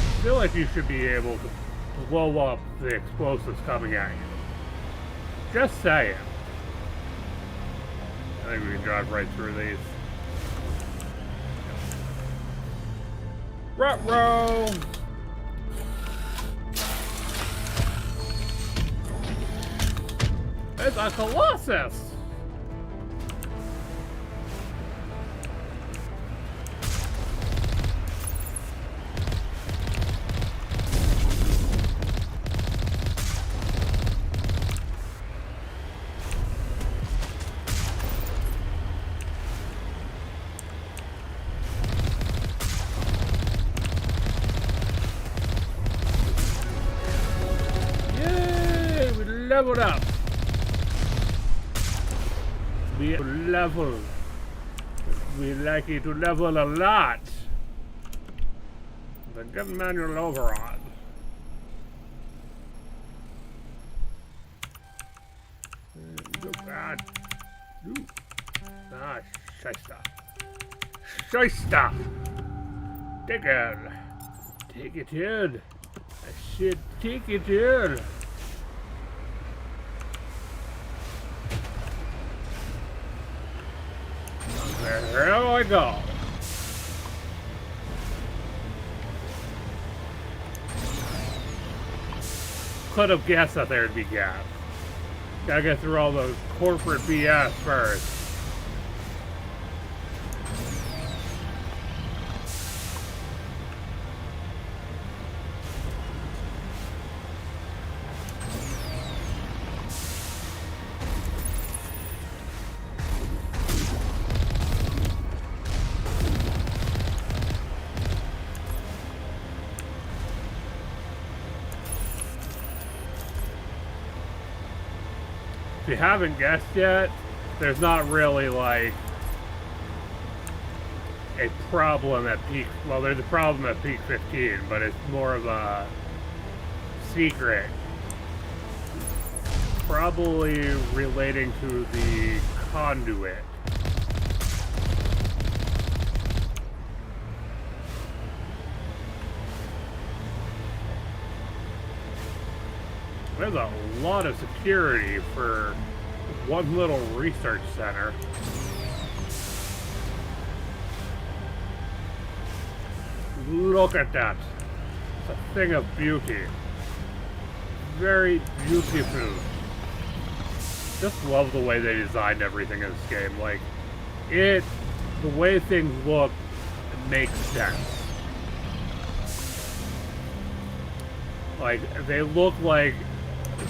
I feel like you should be able to blow up the explosives coming at you. Just saying. I think we can drive right through these. Ruh-roh! It's a Colossus! Leveled up. We level. We like it to level a lot. The gun manual override. Ah, shyster. Shyster. Take it. Take it in. I should take it in. There I go. Could have guessed that there'd be gas. Gotta get through all the corporate BS first. If you haven't guessed yet, there's not really like a problem at peak. Well, there's a problem at peak 15, but it's more of a secret. Probably relating to the conduit. There's a lot of security for one little research center. Look at that. It's a thing of beauty. Very beautiful. Just love the way they designed everything in this game. Like, the way things look, it makes sense. Like, they look like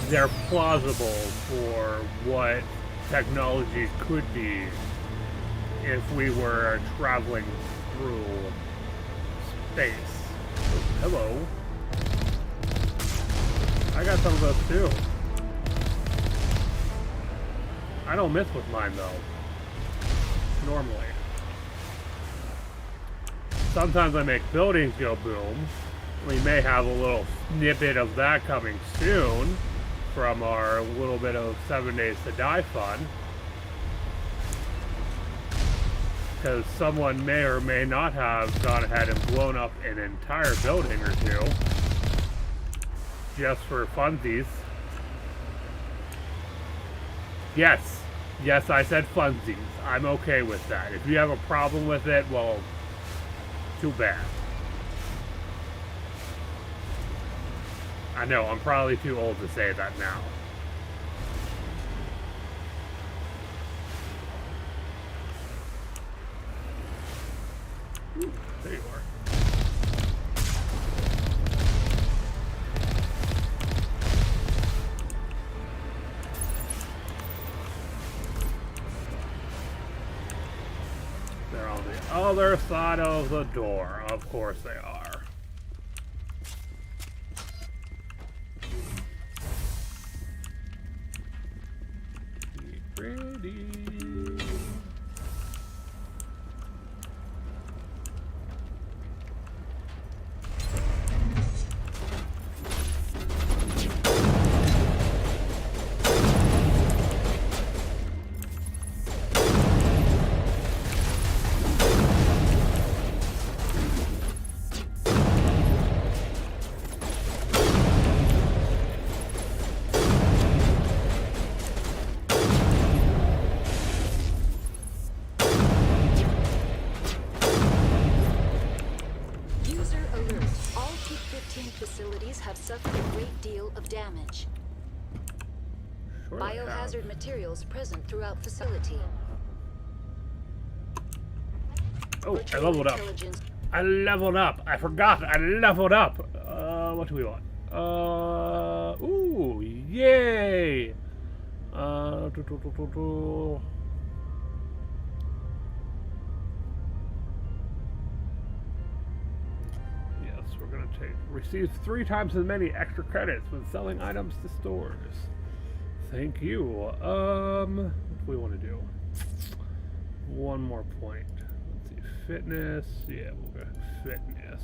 they're plausible for what technology could be if we were traveling through space. Oh, hello. I got some of those too. I don't miss with mine though. Normally. Sometimes I make buildings go boom. We may have a little snippet of that coming soon from our little bit of 7 Days to Die fun. Because someone may or may not have gone ahead and blown up an entire building or two. Just for funsies. Yes. Yes, I said funsies. I'm okay with that. If you have a problem with it, well, too bad. I know, I'm probably too old to say that now. Ooh, there you are. They're on the other side of the door. Of course they are. Ready. Biohazard materials present throughout facility. Oh, I leveled up. I leveled up. I forgot. I leveled up. What do we want? Ooh, yay. Yes, we're gonna receive 3 times as many extra credits when selling items to stores. Thank you. What do we want to do? One more point. Let's see. Fitness. Yeah, we'll go fitness.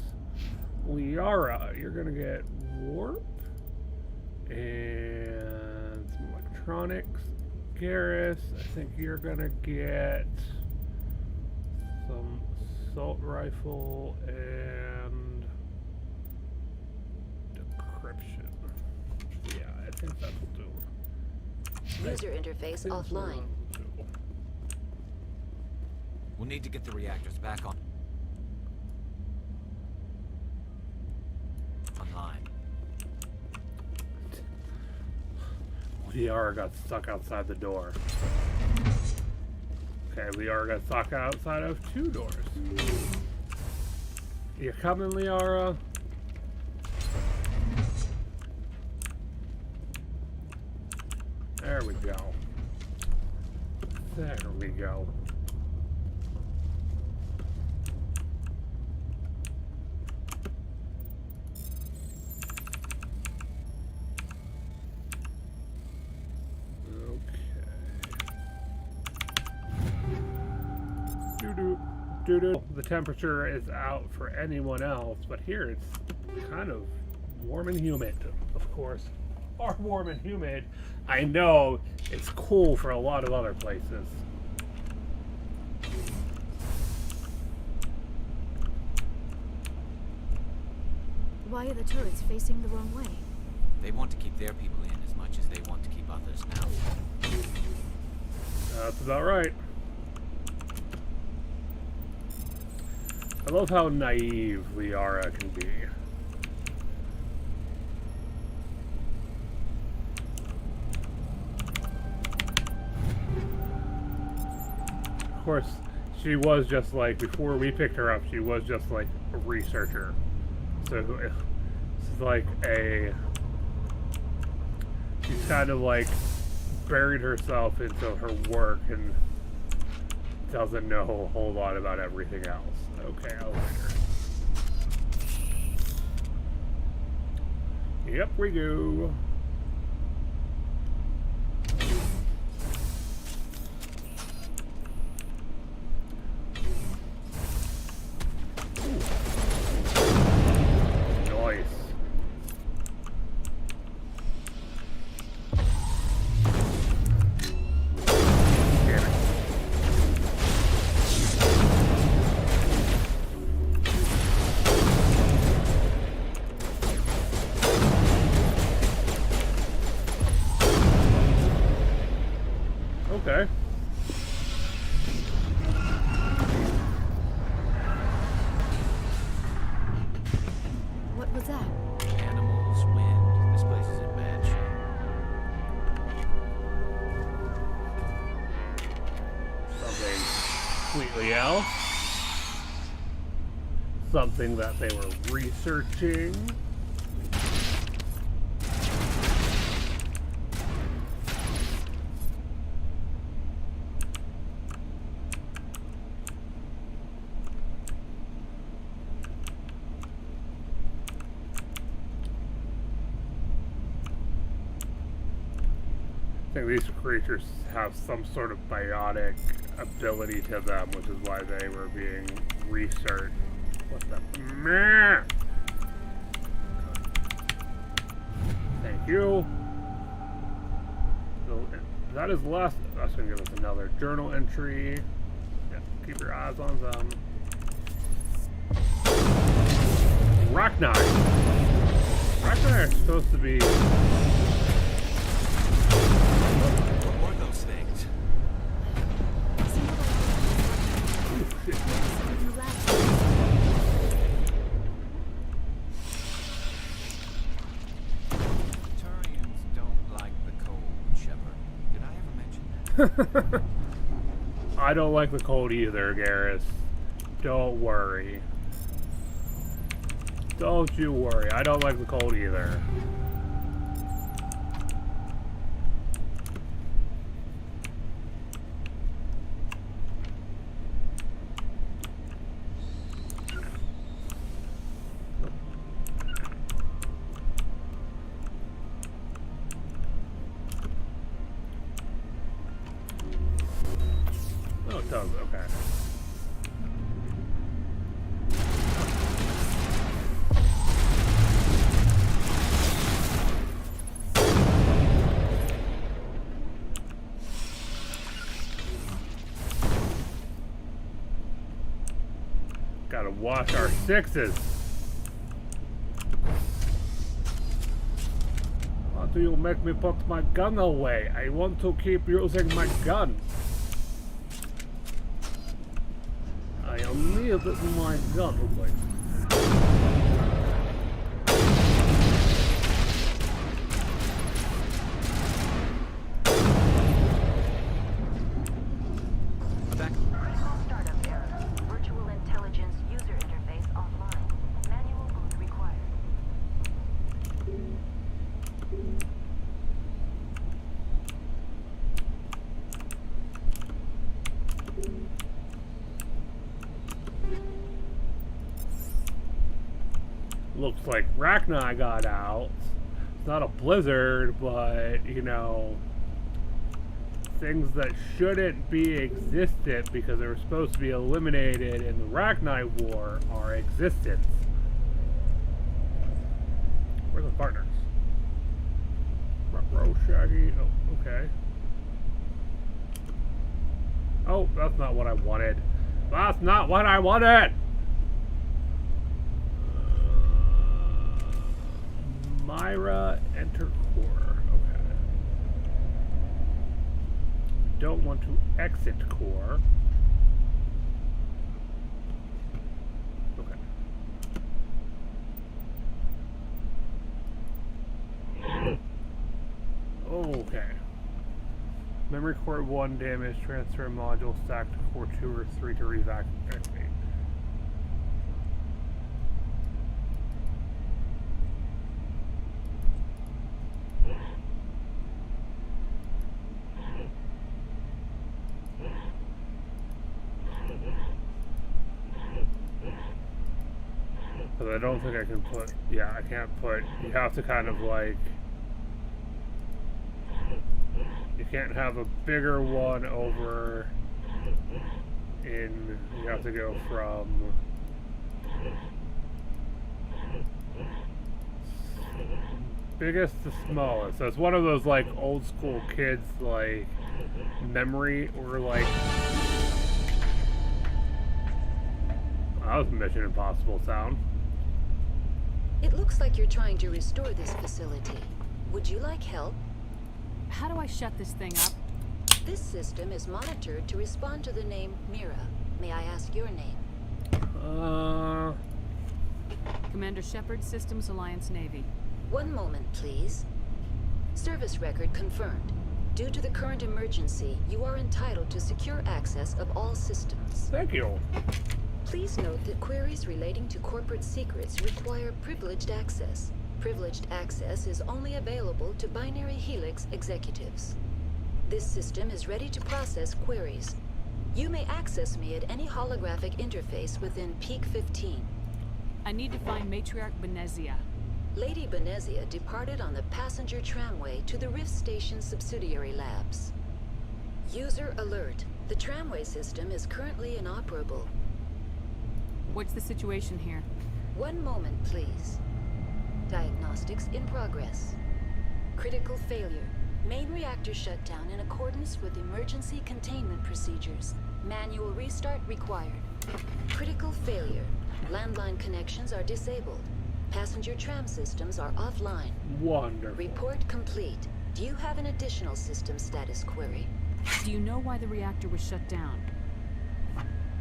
Liara, you're gonna get warp and some electronics. Garrus, I think you're gonna get some assault rifle and decryption. Yeah, I think that will do. User interface offline. We'll need to get the reactors back online. Liara got stuck outside the door. Okay, Liara got stuck outside of 2 doors. You coming, Liara? There we go. There we go. The temperature is out for anyone else, but here it's kind of warm and humid, of course. Or warm and humid. I know it's cool for a lot of other places. Why are the turrets facing the wrong way? They want to keep their people in as much as they want to keep others out. That's about right. I love how naive Liara can be. Of course, she was just like, before we picked her up, she was just like a researcher. This is like she's kind of like buried herself into her work and doesn't know a whole lot about everything else. Okay, elevator. Yep, we go. Nice. Okay. What was that? Animals, wind. This place is in bad shape. Something completely else. Something that they were researching. I think these creatures have some sort of biotic ability to them, which is why they were being researched. What's that? Meh. Thank you. So that is last. That's going to give us another journal entry. Yeah, keep your eyes on them. Rocknine. Rocknine are supposed to be. What were those things? Turians don't like the cold, Shepard. Did I ever mention that? I don't like the cold either, Garrus. Don't worry. Don't you worry. I don't like the cold either. Oh, it does. Okay. Gotta watch our sixes. Why do you make me put my gun away? I want to keep using my gun. I need my gun. Oh boy. Looks like Rachni got out. It's not a blizzard, but, you know, things that shouldn't be existent because they were supposed to be eliminated in the Rachni War are existent. Where's the partners? Row Shaggy. Oh, okay. Oh, that's not what I wanted. That's not what I wanted! Myra, enter core. Okay. Don't want to exit core. Okay. Okay. Memory core 1 damage, transfer module stack to core 2 or 3 to reactivate. Because I don't think I can put... Yeah, I can't put... You have to kind of like... You can't have a bigger one over in... You have to go from... biggest to smallest. So it's one of those like old school kids like memory or like... That was a Mission Impossible sound. It looks like you're trying to restore this facility. Would you like help? How do I shut this thing up? This system is monitored to respond to the name Mira. May I ask your name? Commander Shepard, Systems Alliance Navy. One moment, please. Service record confirmed. Due to the current emergency, you are entitled to secure access of all systems. Thank you. Please note that queries relating to corporate secrets require privileged access. Privileged access is only available to Binary Helix executives. This system is ready to process queries. You may access me at any holographic interface within Peak 15. I need to find Matriarch Benezia. Lady Benezia departed on the passenger tramway to the Rift Station subsidiary labs. User alert. The tramway system is currently inoperable. What's the situation here? One moment, please. Diagnostics in progress. Critical failure. Main reactor shut down in accordance with emergency containment procedures. Manual restart required. Critical failure. Landline connections are disabled. Passenger tram systems are offline. Wonderful. Report complete. Do you have an additional system status query? Do you know why the reactor was shut down?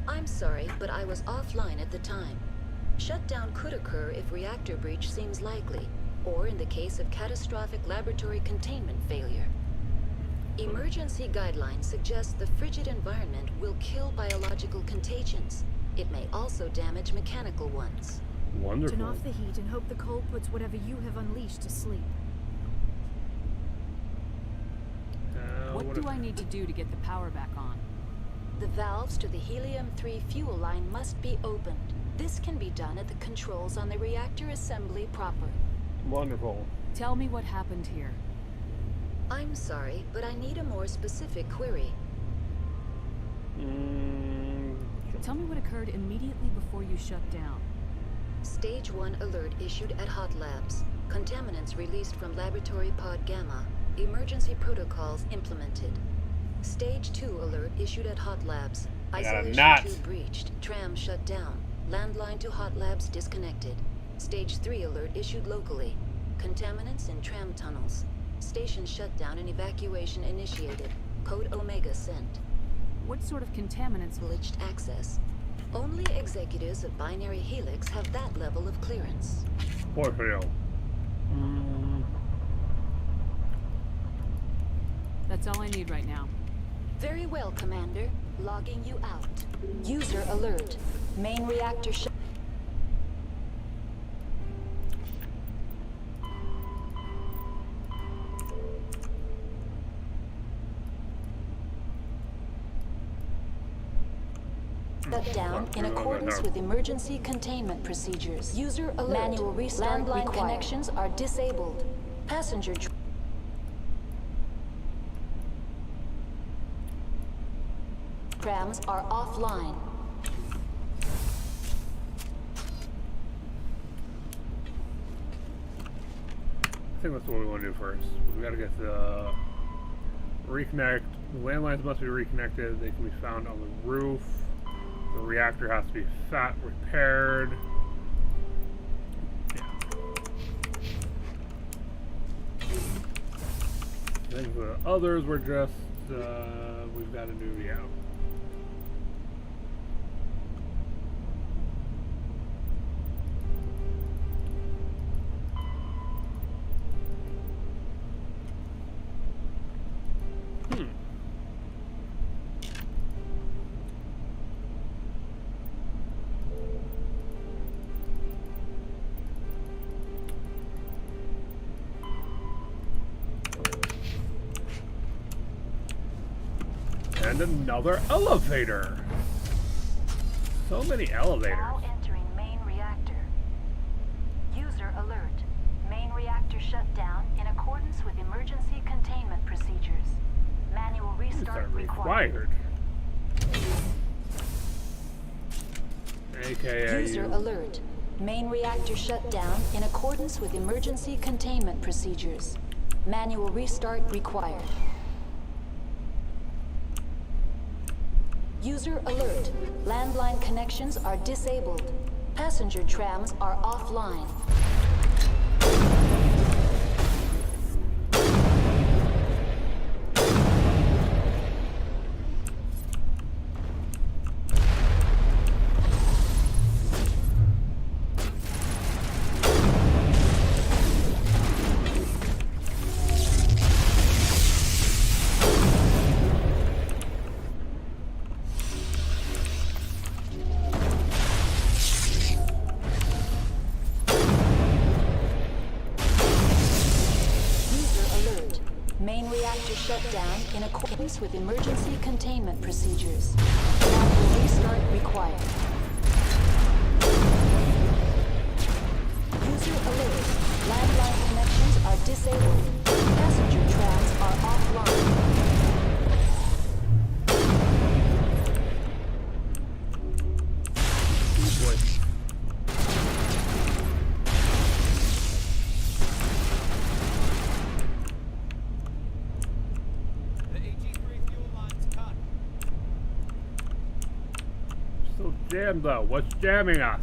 I'm sorry, but I was offline at the time. Shutdown could occur if reactor breach seems likely, or in the case of catastrophic laboratory containment failure. Emergency guidelines suggest the frigid environment will kill biological contagions. It may also damage mechanical ones. Wonderful. Turn off the heat and hope the cold puts whatever you have unleashed to sleep. What do I need to do to get the power back on? The valves to the helium-3 fuel line must be opened. This can be done at the controls on the reactor assembly proper. Wonderful. Tell me what happened here. I'm sorry, but I need a more specific query. Tell me what occurred immediately before you shut down. Stage 1 alert issued at Hot Labs. Contaminants released from Laboratory Pod Gamma. Emergency protocols implemented. Stage 2 alert issued at Hot Labs. Isolation 2 breached. Tram shut down. Landline to Hot Labs disconnected. Stage 3 alert issued locally. Contaminants in tram tunnels. Station shutdown and evacuation initiated. Code Omega sent. What sort of contaminants? Privileged access. Only executives of Binary Helix have that level of clearance. Portfolio. That's all I need right now. Very well, Commander. Logging you out. User alert. Main reactor shut. Shut down in accordance with emergency containment procedures. User alert. Manual restart required. Landline connections are disabled. Passenger trams are offline. I think that's what we want to do first. We gotta get the reconnect. The landlines must be reconnected. They can be found on the roof. The reactor has to be repaired. Yeah. I think the others were just we've got to do, yeah. And another elevator. So many elevators. Now entering main reactor. User alert. Main reactor shut down in accordance with emergency containment procedures. Manual restart required. AKA User alert. Main reactor shut down in accordance with emergency containment procedures. Manual restart required. User alert. Landline connections are disabled. Passenger trams are offline. Shut down in accordance with emergency containment procedures. Manual restart required. User alert. Landline connections are disabled. Passenger trams are offline. Jam though. What's jamming us?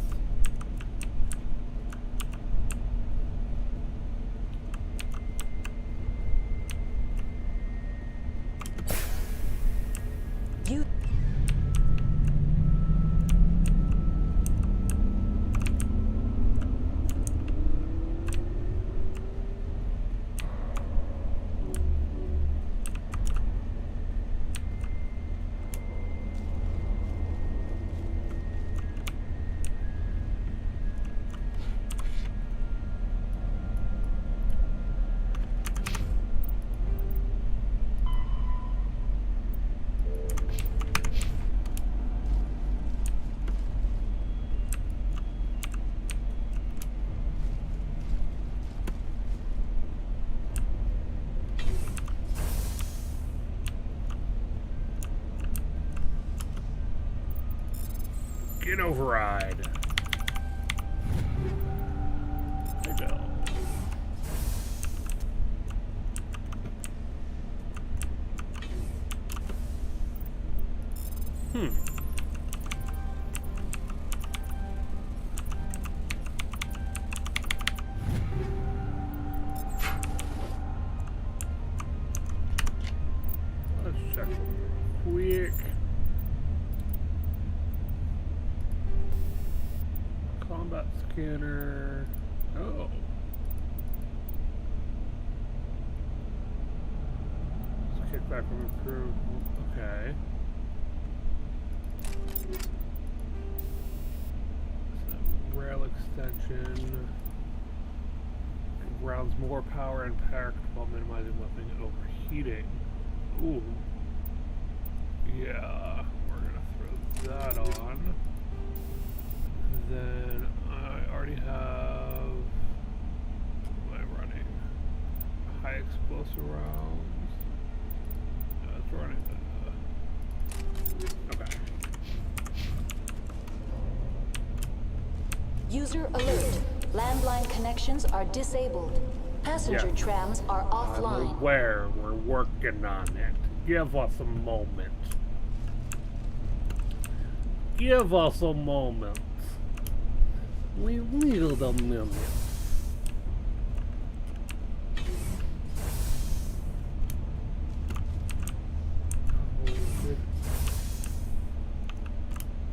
Get override. There we go. Let's check quick. Combat scanner. Oh. Let's kick back from improved. Okay. So, rail extension. Grounds more power and packed while minimizing weapon overheating. Ooh. Yeah. We're gonna throw that on. Then I already have, what am I running? High explosive rounds. It's running. Okay. User alert. Landline connections are disabled. Passenger trams are offline. I'm aware. We're working on it. Give us a moment. Give us a moment. We need a minute.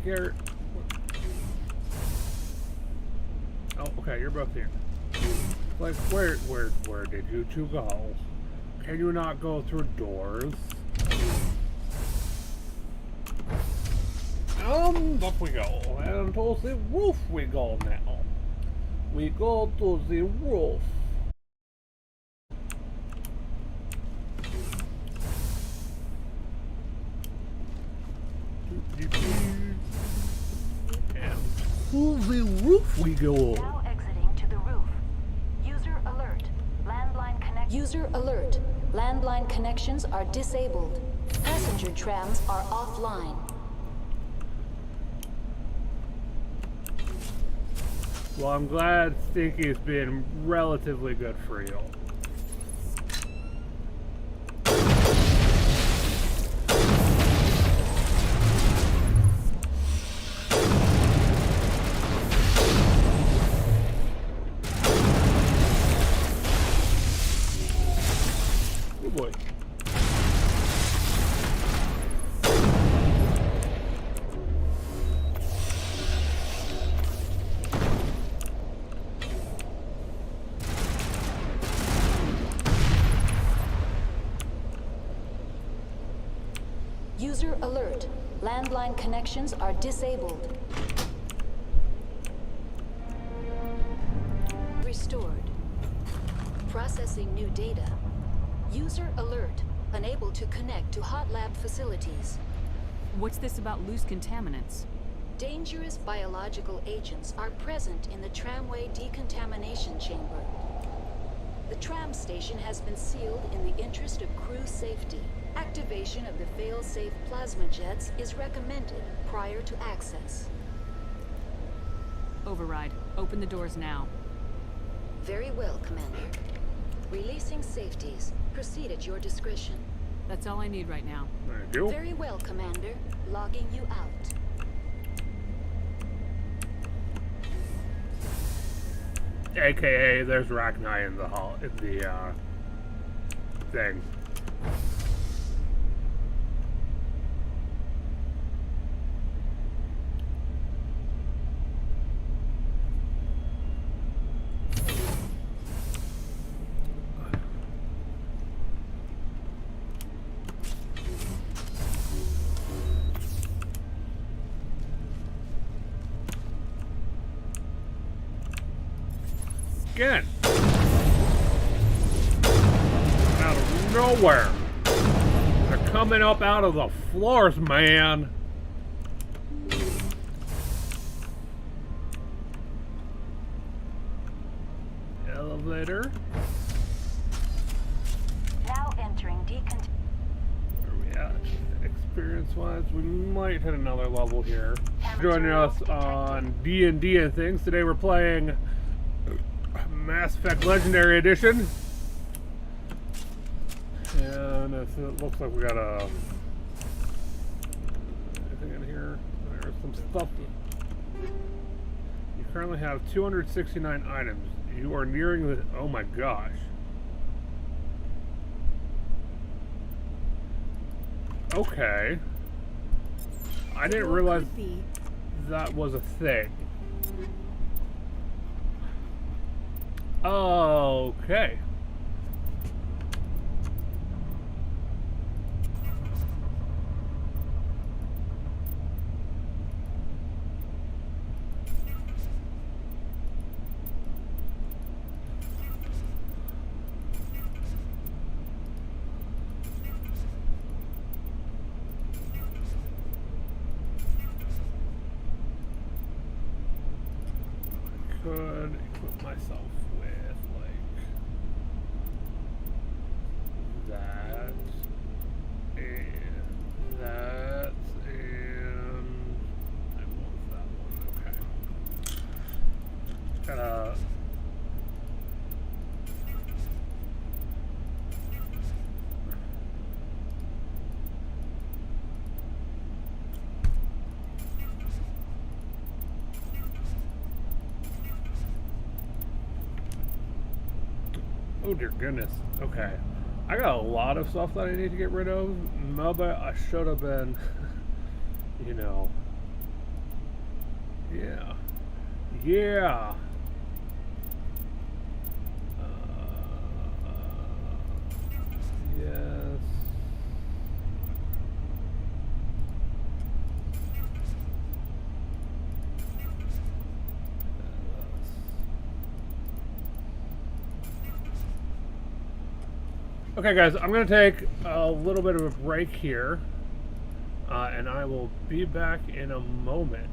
Garrett. Oh, okay, you're both here. Like, where did you two go? Can you not go through doors? Up we go, and to the roof we go now. We go to the roof. And to the roof we go. Now exiting to the roof. User alert. Landline connections are disabled. Passenger trams are offline. Well, I'm glad Stinky's been relatively good for you. Oh boy. User alert. Landline connections are disabled. Restored. Processing new data. User alert. Unable to connect to hot lab facilities. What's this about loose contaminants? Dangerous biological agents are present in the tramway decontamination chamber. The tram station has been sealed in the interest of crew safety. Activation of the fail-safe plasma jets is recommended prior to access. Override. Open the doors now. Very well, Commander. Releasing safeties. Proceed at your discretion. That's all I need right now. Thank you. Very well, Commander. Logging you out. AKA, there's Rachni in the hall, in the thing. Again. Out of nowhere. They're coming up out of the floors, man. Elevator. Now entering Where are we at? Experience-wise, we might hit another level here. Joining us on D&D and things. Today we're playing Mass Effect Legendary Edition. And it looks like we got anything in here. There's some stuff. You currently have 269 items. You are nearing the... Oh my gosh. Okay. I didn't realize that was a thing. Okay. Could equip myself with like that and that and I want that one. Okay. Oh dear goodness. Okay. I got a lot of stuff that I need to get rid of. Maybe I should have been, you know. Yeah. Yeah. Yes. Okay guys, I'm going to take a little bit of a break here, and I will be back in a moment.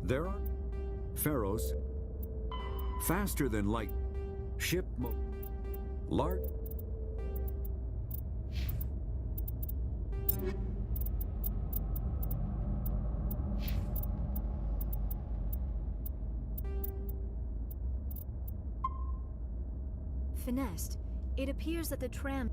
There are pharaohs faster than light ship large. Finessed. It appears that the tram...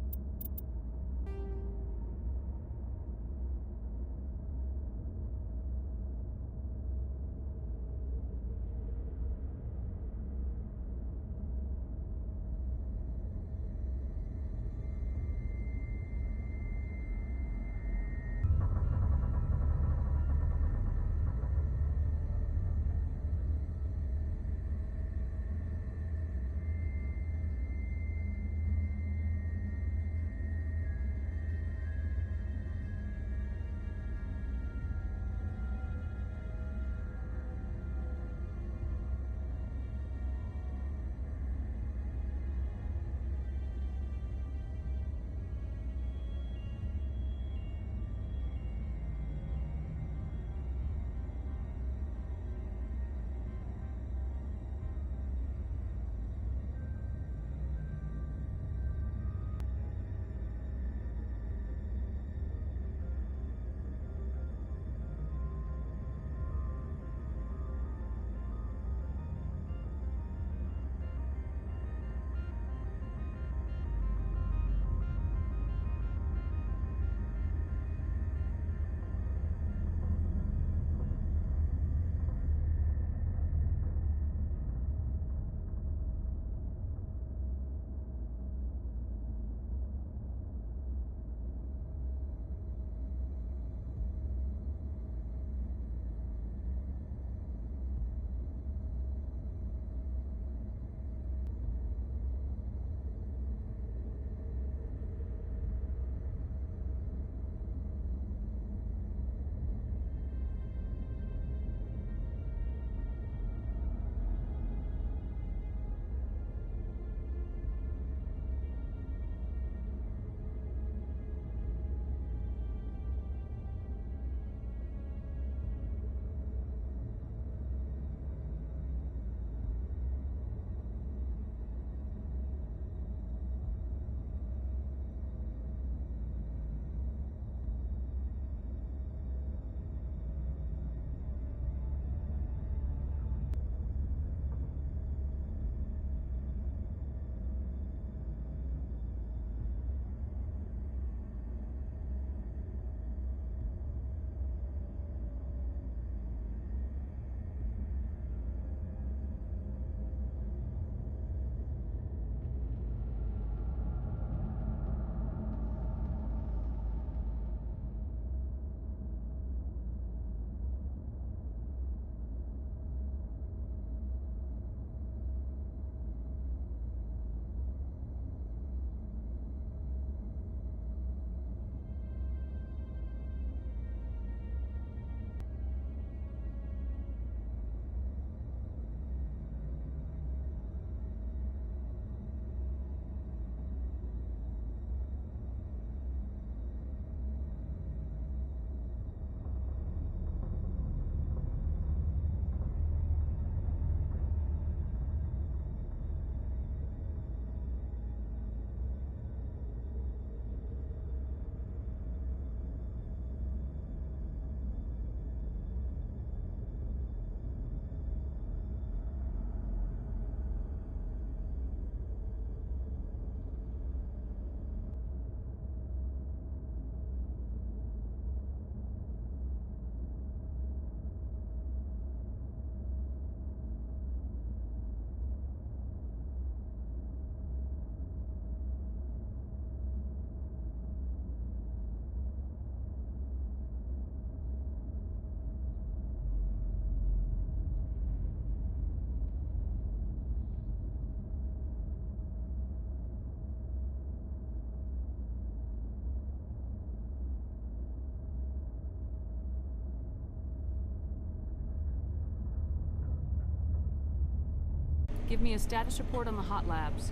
Give me a status report on the hot labs.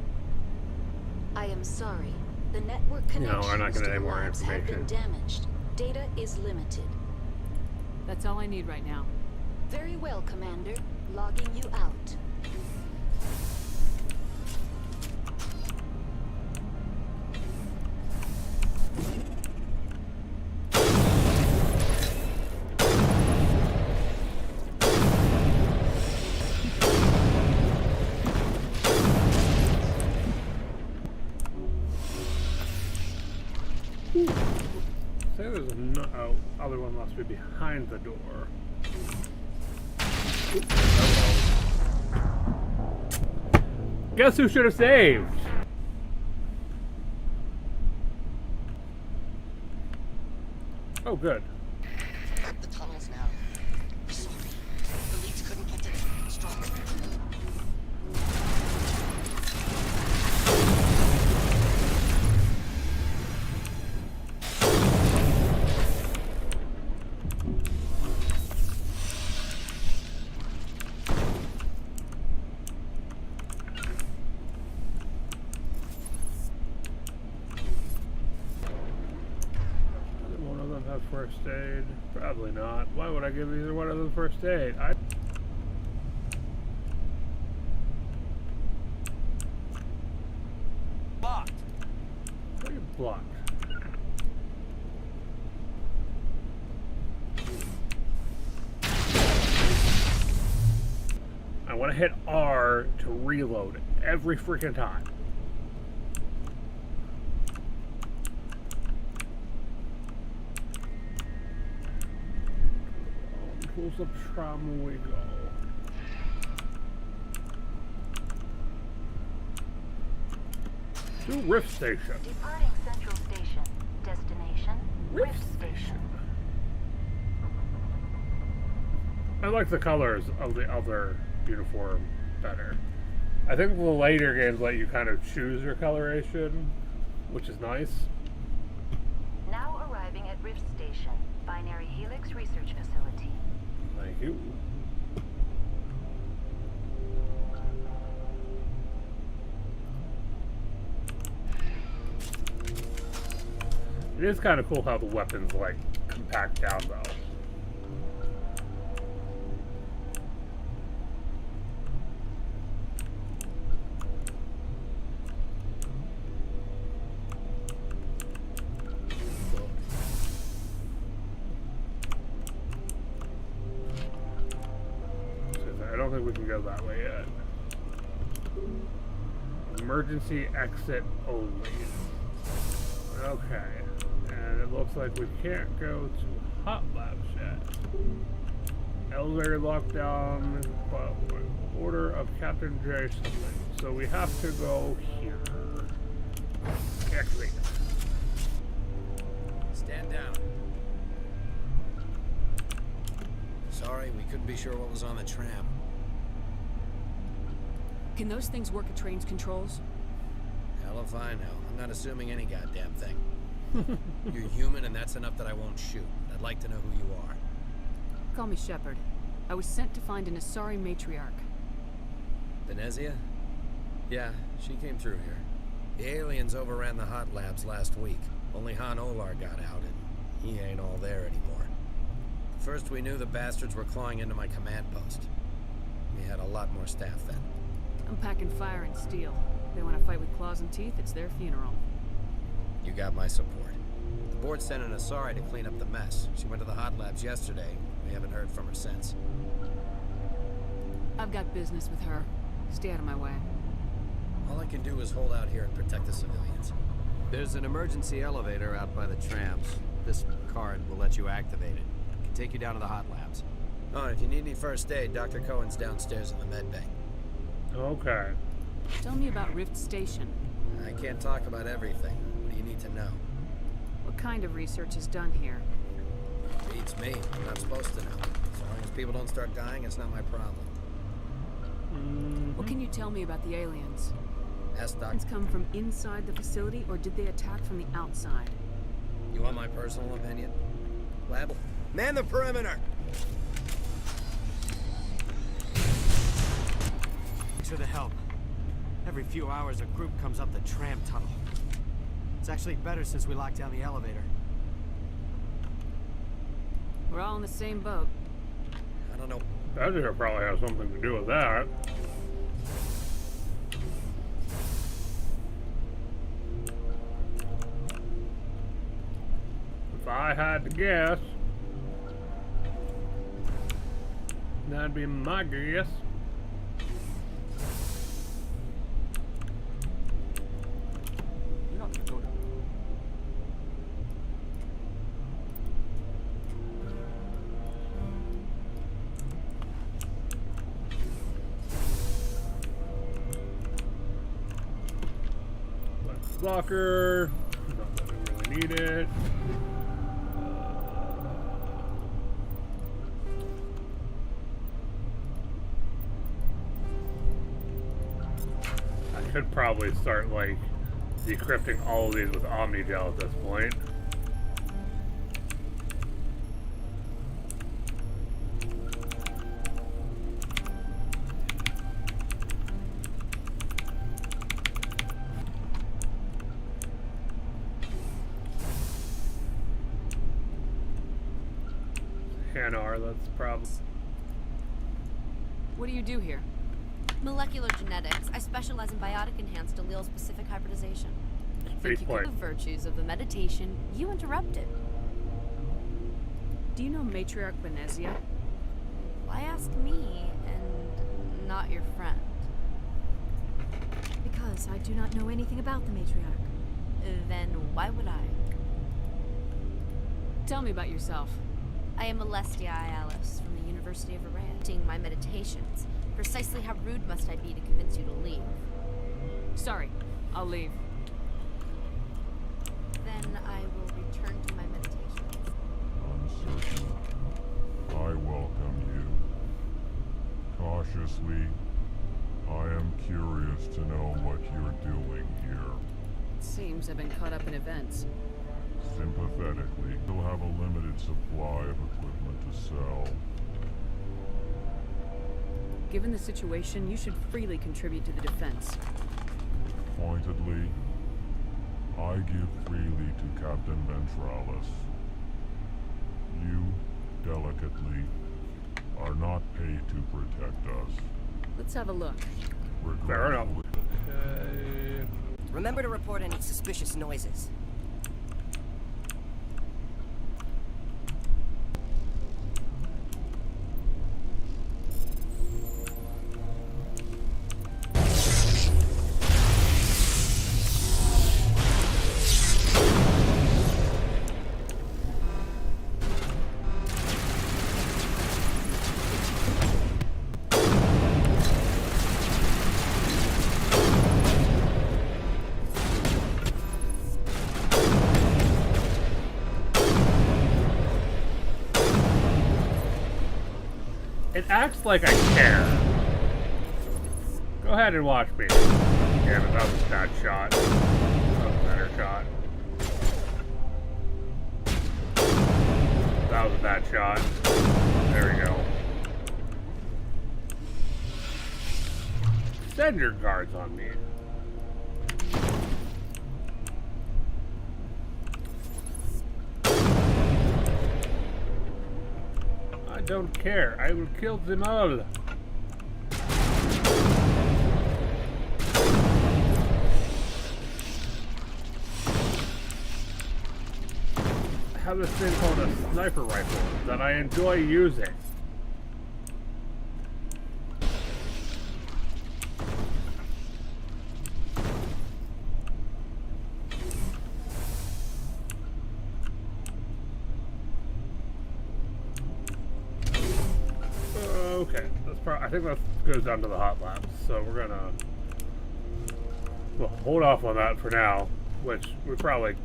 I am sorry. The network connections we're not to gonna the need more labs have been information. damaged. Data is limited. That's all I need right now. Very well, Commander. Logging you out. Say there's no other one must be behind the door. Oops, guess who should have saved? Oh, good. The tunnels now. Sorry. The leads couldn't get to the strong. First aid? Probably not. Why would I give either one of them first aid? Blocked. What are you blocked? I want to hit R to reload every freaking time. Tools of trauma we go. To Rift Station. Departing Central Station. Destination, Rift Station. I like the colors of the other uniform better. I think the later games let you kind of choose your coloration, which is nice. Now arriving at Rift Station, Binary Helix Research Facility. Thank you. It is kind of cool how the weapons like compact down though. I don't think we can go that way yet. Emergency exit only. Okay. And it looks like we can't go to hot labs yet. Elevator lockdown, but order of Captain J something. So we have to go here. Exit. Stand down. Sorry, we couldn't be sure what was on the tram. Can those things work at train's controls? Hell if I know. I'm not assuming any goddamn thing. You're human, and that's enough that I won't shoot. I'd like to know who you are. Call me Shepard. I was sent to find an Asari matriarch. Venezia? Yeah, she came through here. The aliens overran the hot labs last week. Only Han Olar got out, and he ain't all there anymore. First we knew the bastards were clawing into my command post. We had a lot more staff then. I'm packing fire and steel. They want to fight with claws and teeth, it's their funeral. You got my support. The board sent an Asari to clean up the mess. She went to the hot labs yesterday. We haven't heard from her since. I've got business with her. Stay out of my way. All I can do is hold out here and protect the civilians. There's an emergency elevator out by the trams. This card will let you activate it. It can take you down to the hot labs. Oh, and if you need any first aid, Dr. Cohen's downstairs in the med bay. Okay. Tell me about Rift Station. I can't talk about everything. What do you need to know? What kind of research is done here? Beats me. I'm not supposed to know. As long as people don't start dying, it's not my problem. What can you tell me about the aliens? Ask Doc. It's come from inside the facility, or did they attack from the outside? You want my personal opinion? Lab? Man the perimeter! for the help. Every few hours, a group comes up the tram tunnel. It's actually better since we locked down the elevator. We're all in the same boat. I don't know. That probably has something to do with that. If I had to guess, that'd be my guess. You're not gonna go to... Locker. Not that we really need it. I could probably start like decrypting all of these with Omnigel at this point. That's probably. What do you do here? Molecular genetics. I specialize in biotic-enhanced allele-specific hybridization. I think you could the virtues of the meditation you interrupted. Do you know Matriarch Benezia? Why ask me and not your friend? Because I do not know anything about the matriarch. Then why would I? Tell me about yourself. I am Alestia Alice from the University of Araya. My meditations. Precisely how rude must I be to convince you to leave? Sorry, I'll leave. Then I will return to my meditations. Uncertain. I welcome you. Cautiously, I am curious to know what you're doing here. It seems I've been caught up in events. Sympathetically, you'll have a limited supply of equipment to sell. Given the situation, you should freely contribute to the defense. Pointedly, I give freely to Captain Ventralis. You, delicately, are not paid to protect us. Let's have a look. Fair enough. Remember to report any suspicious noises. It acts like I care. Go ahead and watch me. Damn it, that was a bad shot. That was a better shot. That was a bad shot. There we go. Send your guards on me. I don't care. I will kill them all. I have this thing called a sniper rifle that I enjoy using. Okay, I think that goes down to the hot labs, so we're gonna hold off on that for now, which we probably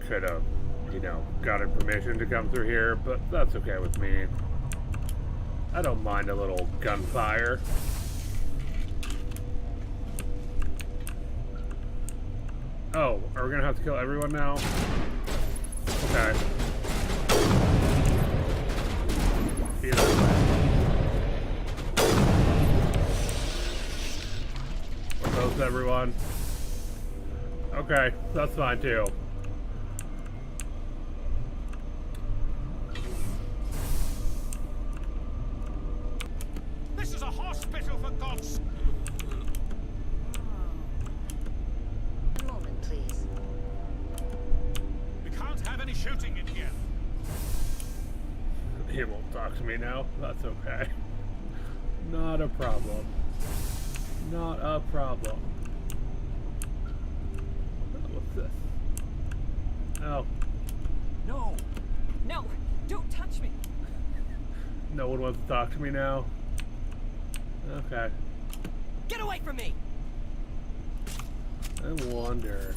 could have, you know, gotten permission to come through here, but that's okay with me. I don't mind a little gunfire. Oh, are we gonna have to kill everyone now? Okay. Either way. knows everyone. Okay, that's fine too. This is a hospital, for God's... One moment, please. We can't have any shooting in here. He won't talk to me now. That's okay. Not a problem. Not a problem. What's this? Oh. No! No! Don't touch me! No one wants to talk to me now? Okay. Get away from me! I wonder.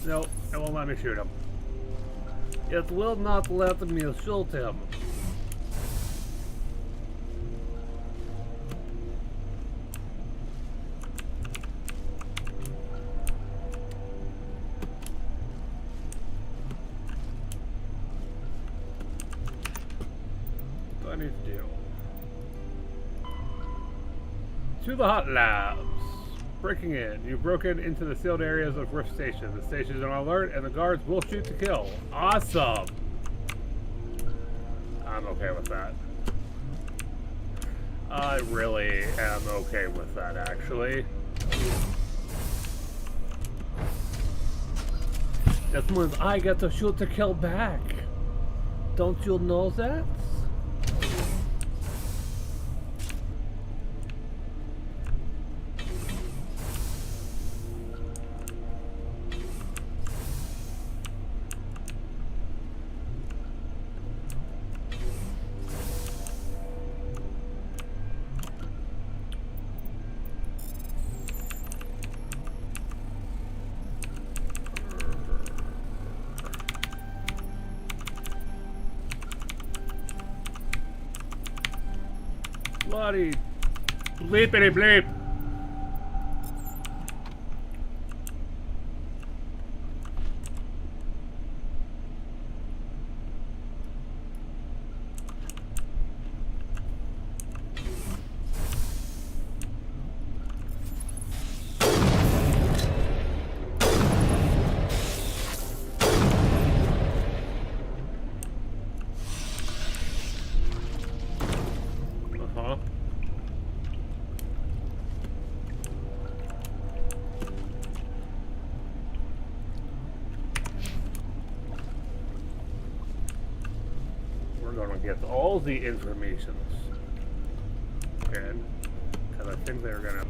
No, it won't let me shoot him. It will not let me shoot him. What do I need to do? To the hot labs. Breaking in. You've broken into the sealed areas of Rift Station. The station is on alert and the guards will shoot to kill. Awesome! I'm okay with that. I really am okay with that, actually. That means I get to shoot to kill back. Don't you know that? Bloody bleepity bleep. Get all the information. And because I think they're gonna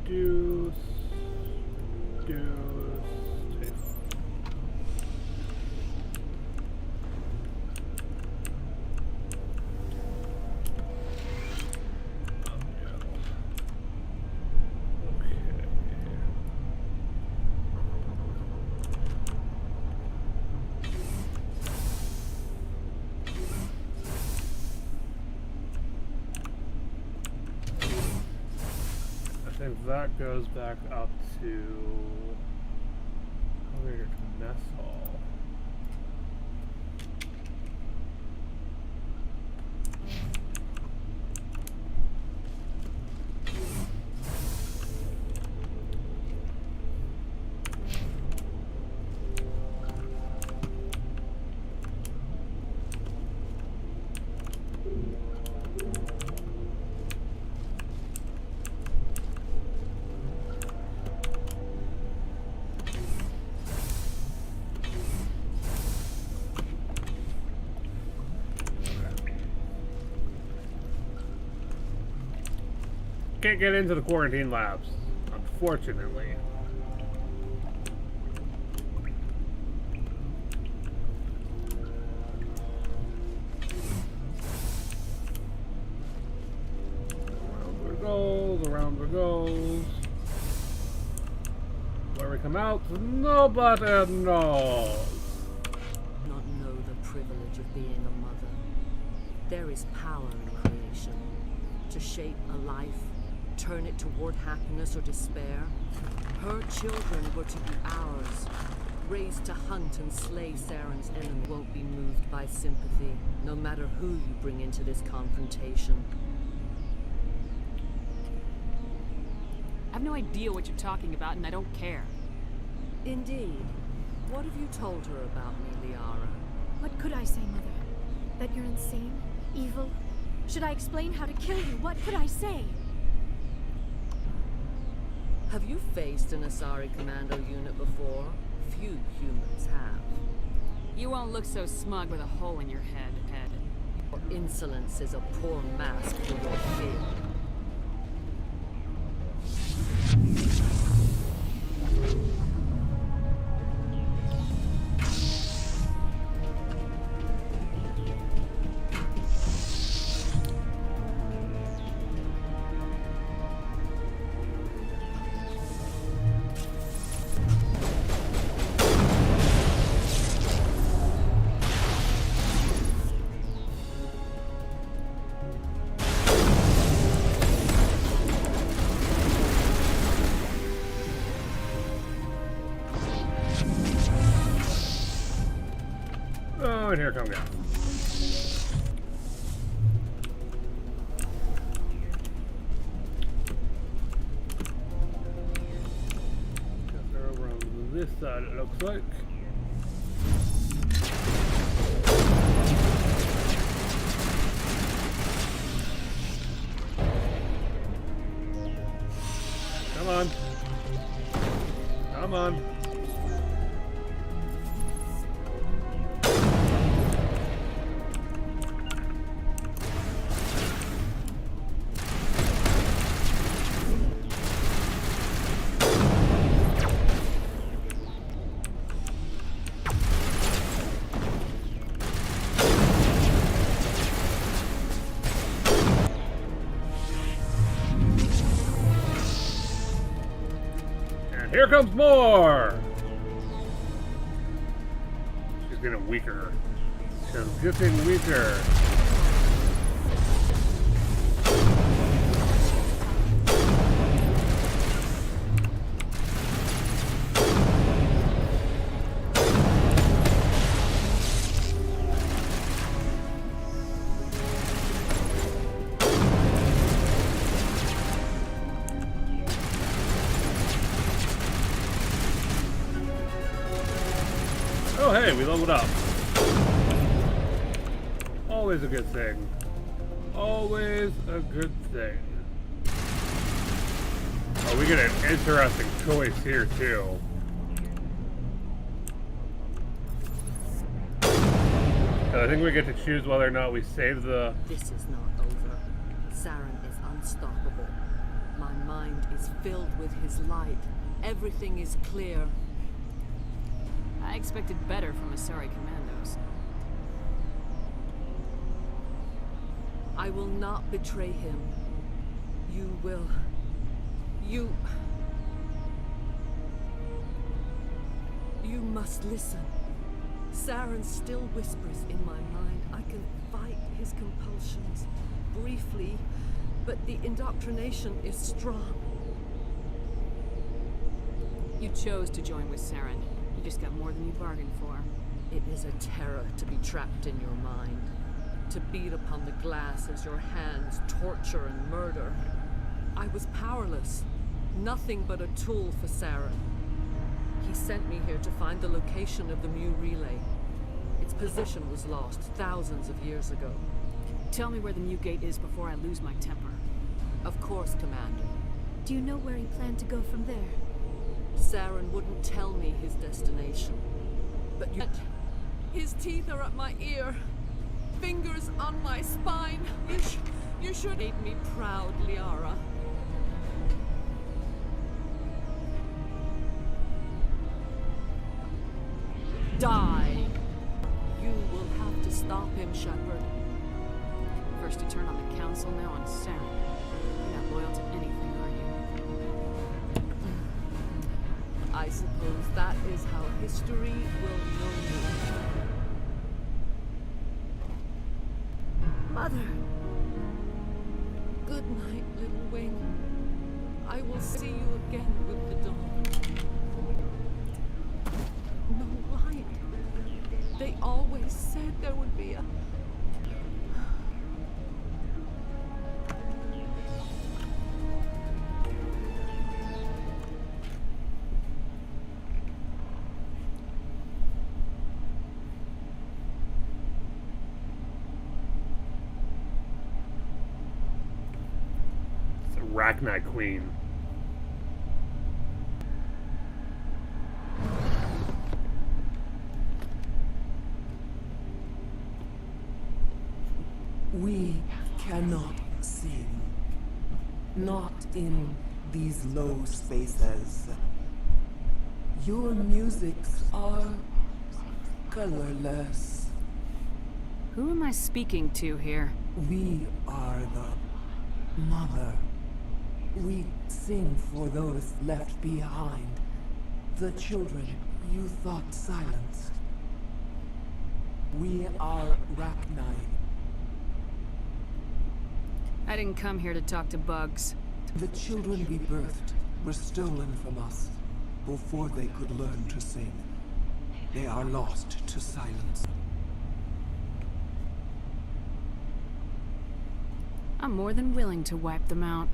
reduce. I think that goes back up to elevator to mess hall. Can't get into the quarantine labs, unfortunately. Around we goes, around we goes. Where we come out, nobody knows. being a mother. There is power in creation. To shape a life, turn it toward happiness or despair. Her children were to be ours. Raised to hunt and slay Saren's enemy. Won't be moved by sympathy, no matter who you bring into this confrontation. I have no idea what you're talking about, and I don't care. Indeed. What have you told her about me, Liara? What could I say, Mother? That you're insane? Evil? Should I explain how to kill you? What could I say? Have you faced an Asari commando unit before? Few humans have. You won't look so smug with a hole in your head. Your insolence is a poor mask for your fear. And here come down. They're over on this side, it looks like. Come on. Come on. Here comes more! She's getting weaker. She's getting weaker. Oh hey, we leveled up. Always a good thing. Always a good thing. Oh, we get an interesting choice here too. I think we get to choose whether or not we save the... This is not over. Saren is unstoppable. My mind is filled with his light. Everything is clear. I expected better from Asari commandos. I will not betray him. You will. You must listen. Saren still whispers in my mind. I can fight his compulsions briefly, but the indoctrination is strong. You chose to join with Saren. You just got more than you bargained for. It is a terror to be trapped in your mind. To beat upon the glass as your hands torture and murder. I was powerless. Nothing but a tool for Saren. He sent me here to find the location of the Mu relay. Its position was lost thousands of years ago. Tell me where the Mu gate is before I lose my temper. Of course, Commander. Do you know where he planned to go from there? Saren wouldn't tell me his destination. But his teeth are at my ear. Fingers on my spine. You should make me proud, Liara. Die! You will have to stop him, Shepard. First you turn on the Council, now on Saren. You're not loyal to anything, are you? I suppose that is how history will know you. Mother. Good night, little wing. I will see you again with the dawn. No light. They always said there would be a... Arachnite Queen. We cannot sing. Not in these low spaces. Your musics are colorless. Who am I speaking to here? We are the mother. We sing for those left behind. The children you thought silenced. We are Arachnite. I didn't come here to talk to bugs. The children we birthed were stolen from us before they could learn to sing. They are lost to silence. I'm more than willing to wipe them out.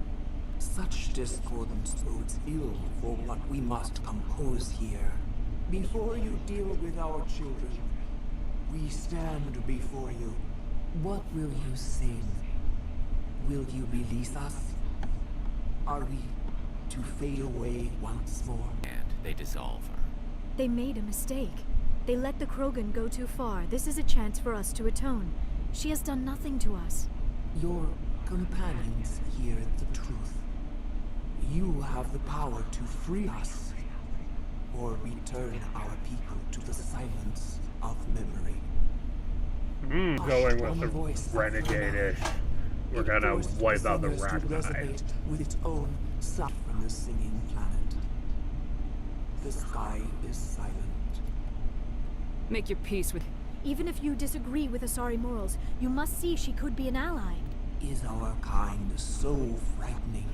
Such discordance bodes ill for what we must compose here. Before you deal with our children, we stand before you. What will you sing? Will you release us? Are we to fade away once more? And they dissolve her. They made a mistake. They let the Krogan go too far. This is a chance for us to atone. She has done nothing to us. Your companions hear the truth. You have the power to free us, or return our people to the silence of memory. Going with the renegade-ish. We're gonna wipe out the Arachnite. With its own sound from the singing planet. The sky is silent. Make your peace with... Even if you disagree with Asari morals, you must see she could be an ally. Is our kind so frightening?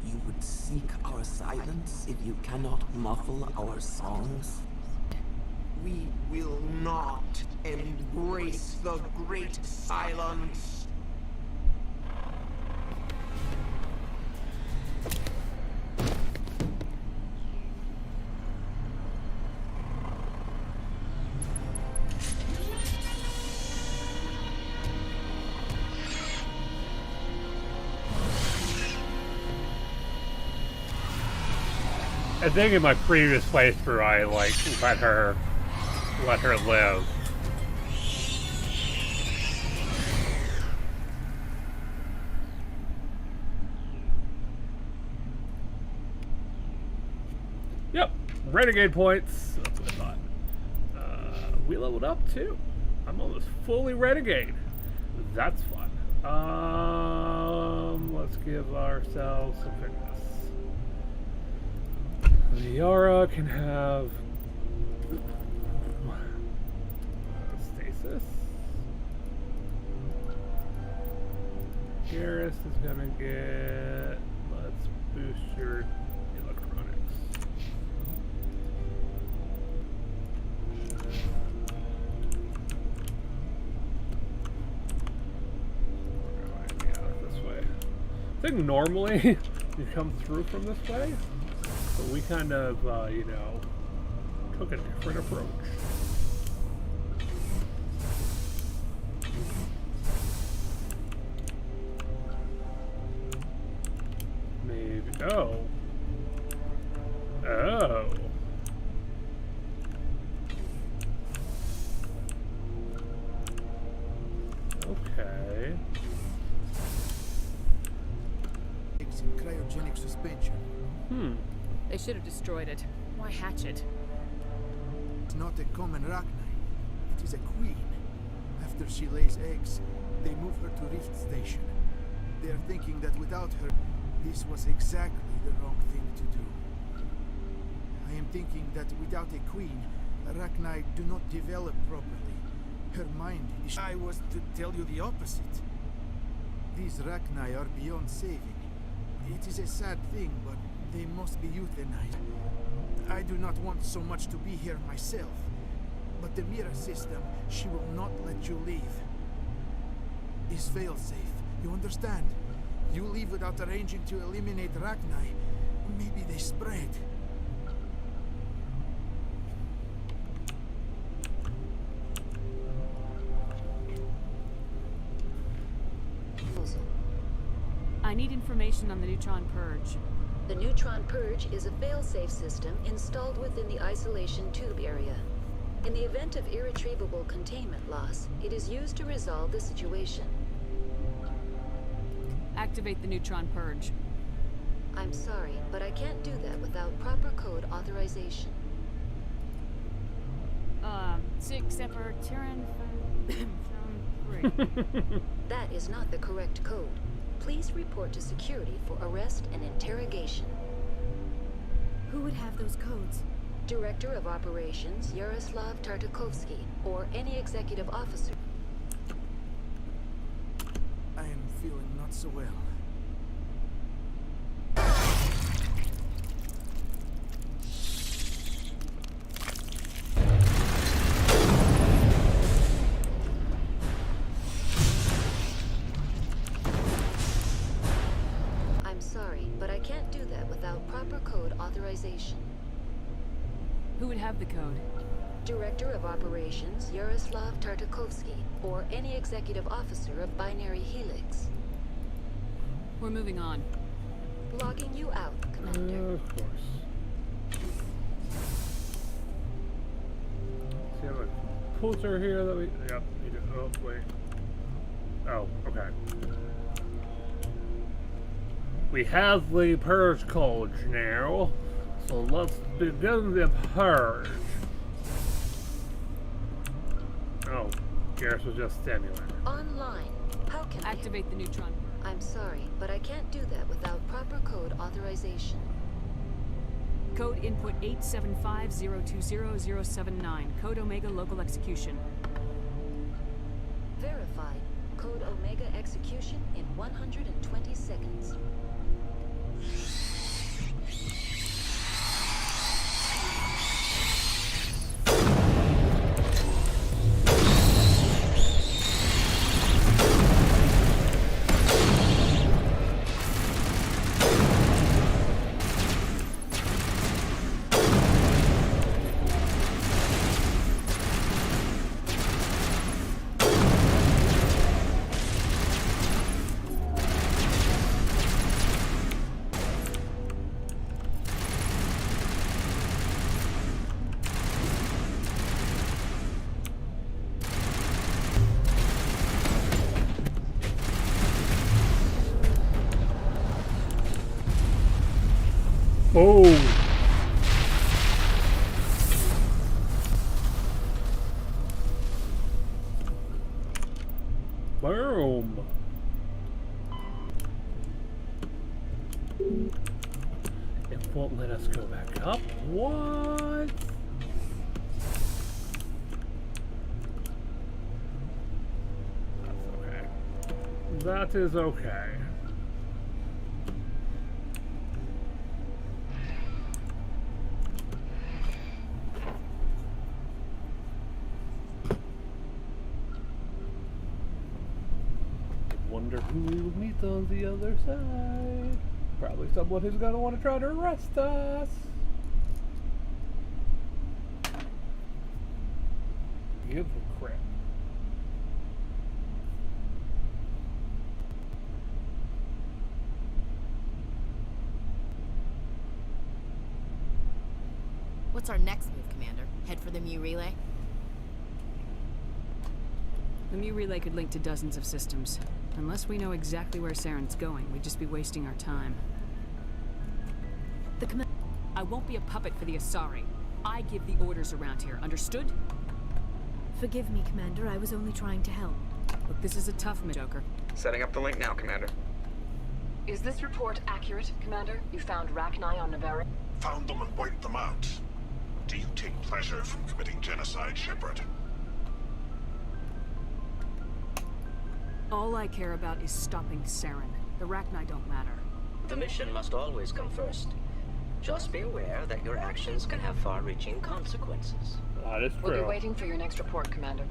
You would seek our silence if you cannot muffle our songs? We will not embrace the great silence. I think in my previous playthrough I let her live. Yep, renegade points. That's what I thought. We leveled up too. I'm almost fully renegade. That's fun. Let's give ourselves some fitness. Yara can have stasis. Garrus is gonna get. Let's boost your electronics. Yeah, this way. I think normally you come through from this way. But we kind of, you know, took a different approach. Maybe, oh. Oh. Okay. It's in cryogenic suspension. They should have destroyed it. Why hatch it? It's not a common Arachnite. It is a queen. After she lays eggs, they move her to Rift Station. They are thinking that without her, this was exactly the wrong thing to do. I am thinking that without a queen, Arachnite do not develop properly. Her mind is... I was to tell you the opposite. These Rachni are beyond saving. It is a sad thing, but they must be euthanized. I do not want so much to be here myself, but the Mira system, she will not let you leave. Is fail-safe, you understand? You leave without arranging to eliminate Rachni, maybe they spread. I need information on the neutron purge. The neutron purge is a fail-safe system installed within the isolation tube area. In the event of irretrievable containment loss, it is used to resolve the situation. Activate the neutron purge. I'm sorry, but I can't do that without proper code authorization. 6 Semper Tyran 3. That is not the correct code. Please report to security for arrest and interrogation. Who would have those codes? Director of Operations Yaroslav Tartakovsky, or any executive officer. I am feeling not so well. I'm sorry, but I can't do that without proper code authorization. Who would have the code? Director of Operations Yaroslav Tartakovsky, or any executive officer of Binary Helix. We're moving on. Logging you out, Commander. Of course. See, I have a filter here that we... Yep, we do. Oh, wait. Oh, okay. We have the purge code now, so let's begin the purge. Oh, Garrus was just standing there. Online. How can Activate the neutron. I'm sorry, but I can't do that without proper code authorization. Code input 875020079. Code Omega local execution. Verified. Code Omega execution in 120 seconds. Oh! Boom! It won't let us go back up. What? That's okay. That is okay. Wonder who we will meet on the other side. Probably someone who's gonna want to try to arrest us. Give a crap. What's our next move, Commander? Head for the Mu relay? The Mu relay could link to dozens of systems. Unless we know exactly where Saren's going, we'd just be wasting our time. I won't be a puppet for the Asari. I give the orders around here, understood? Forgive me, Commander. I was only trying to help. Look, this is a tough Joker. Setting up the link now, Commander. Is this report accurate, Commander? You found Rachni on Navarre? Found them and wiped them out. Do you take pleasure from committing genocide, Shepard? All I care about is stopping Saren. The Rachni don't matter. The mission must always come first. Just be aware that your actions can have far-reaching consequences. That is true. We'll be waiting for your next report, Commander.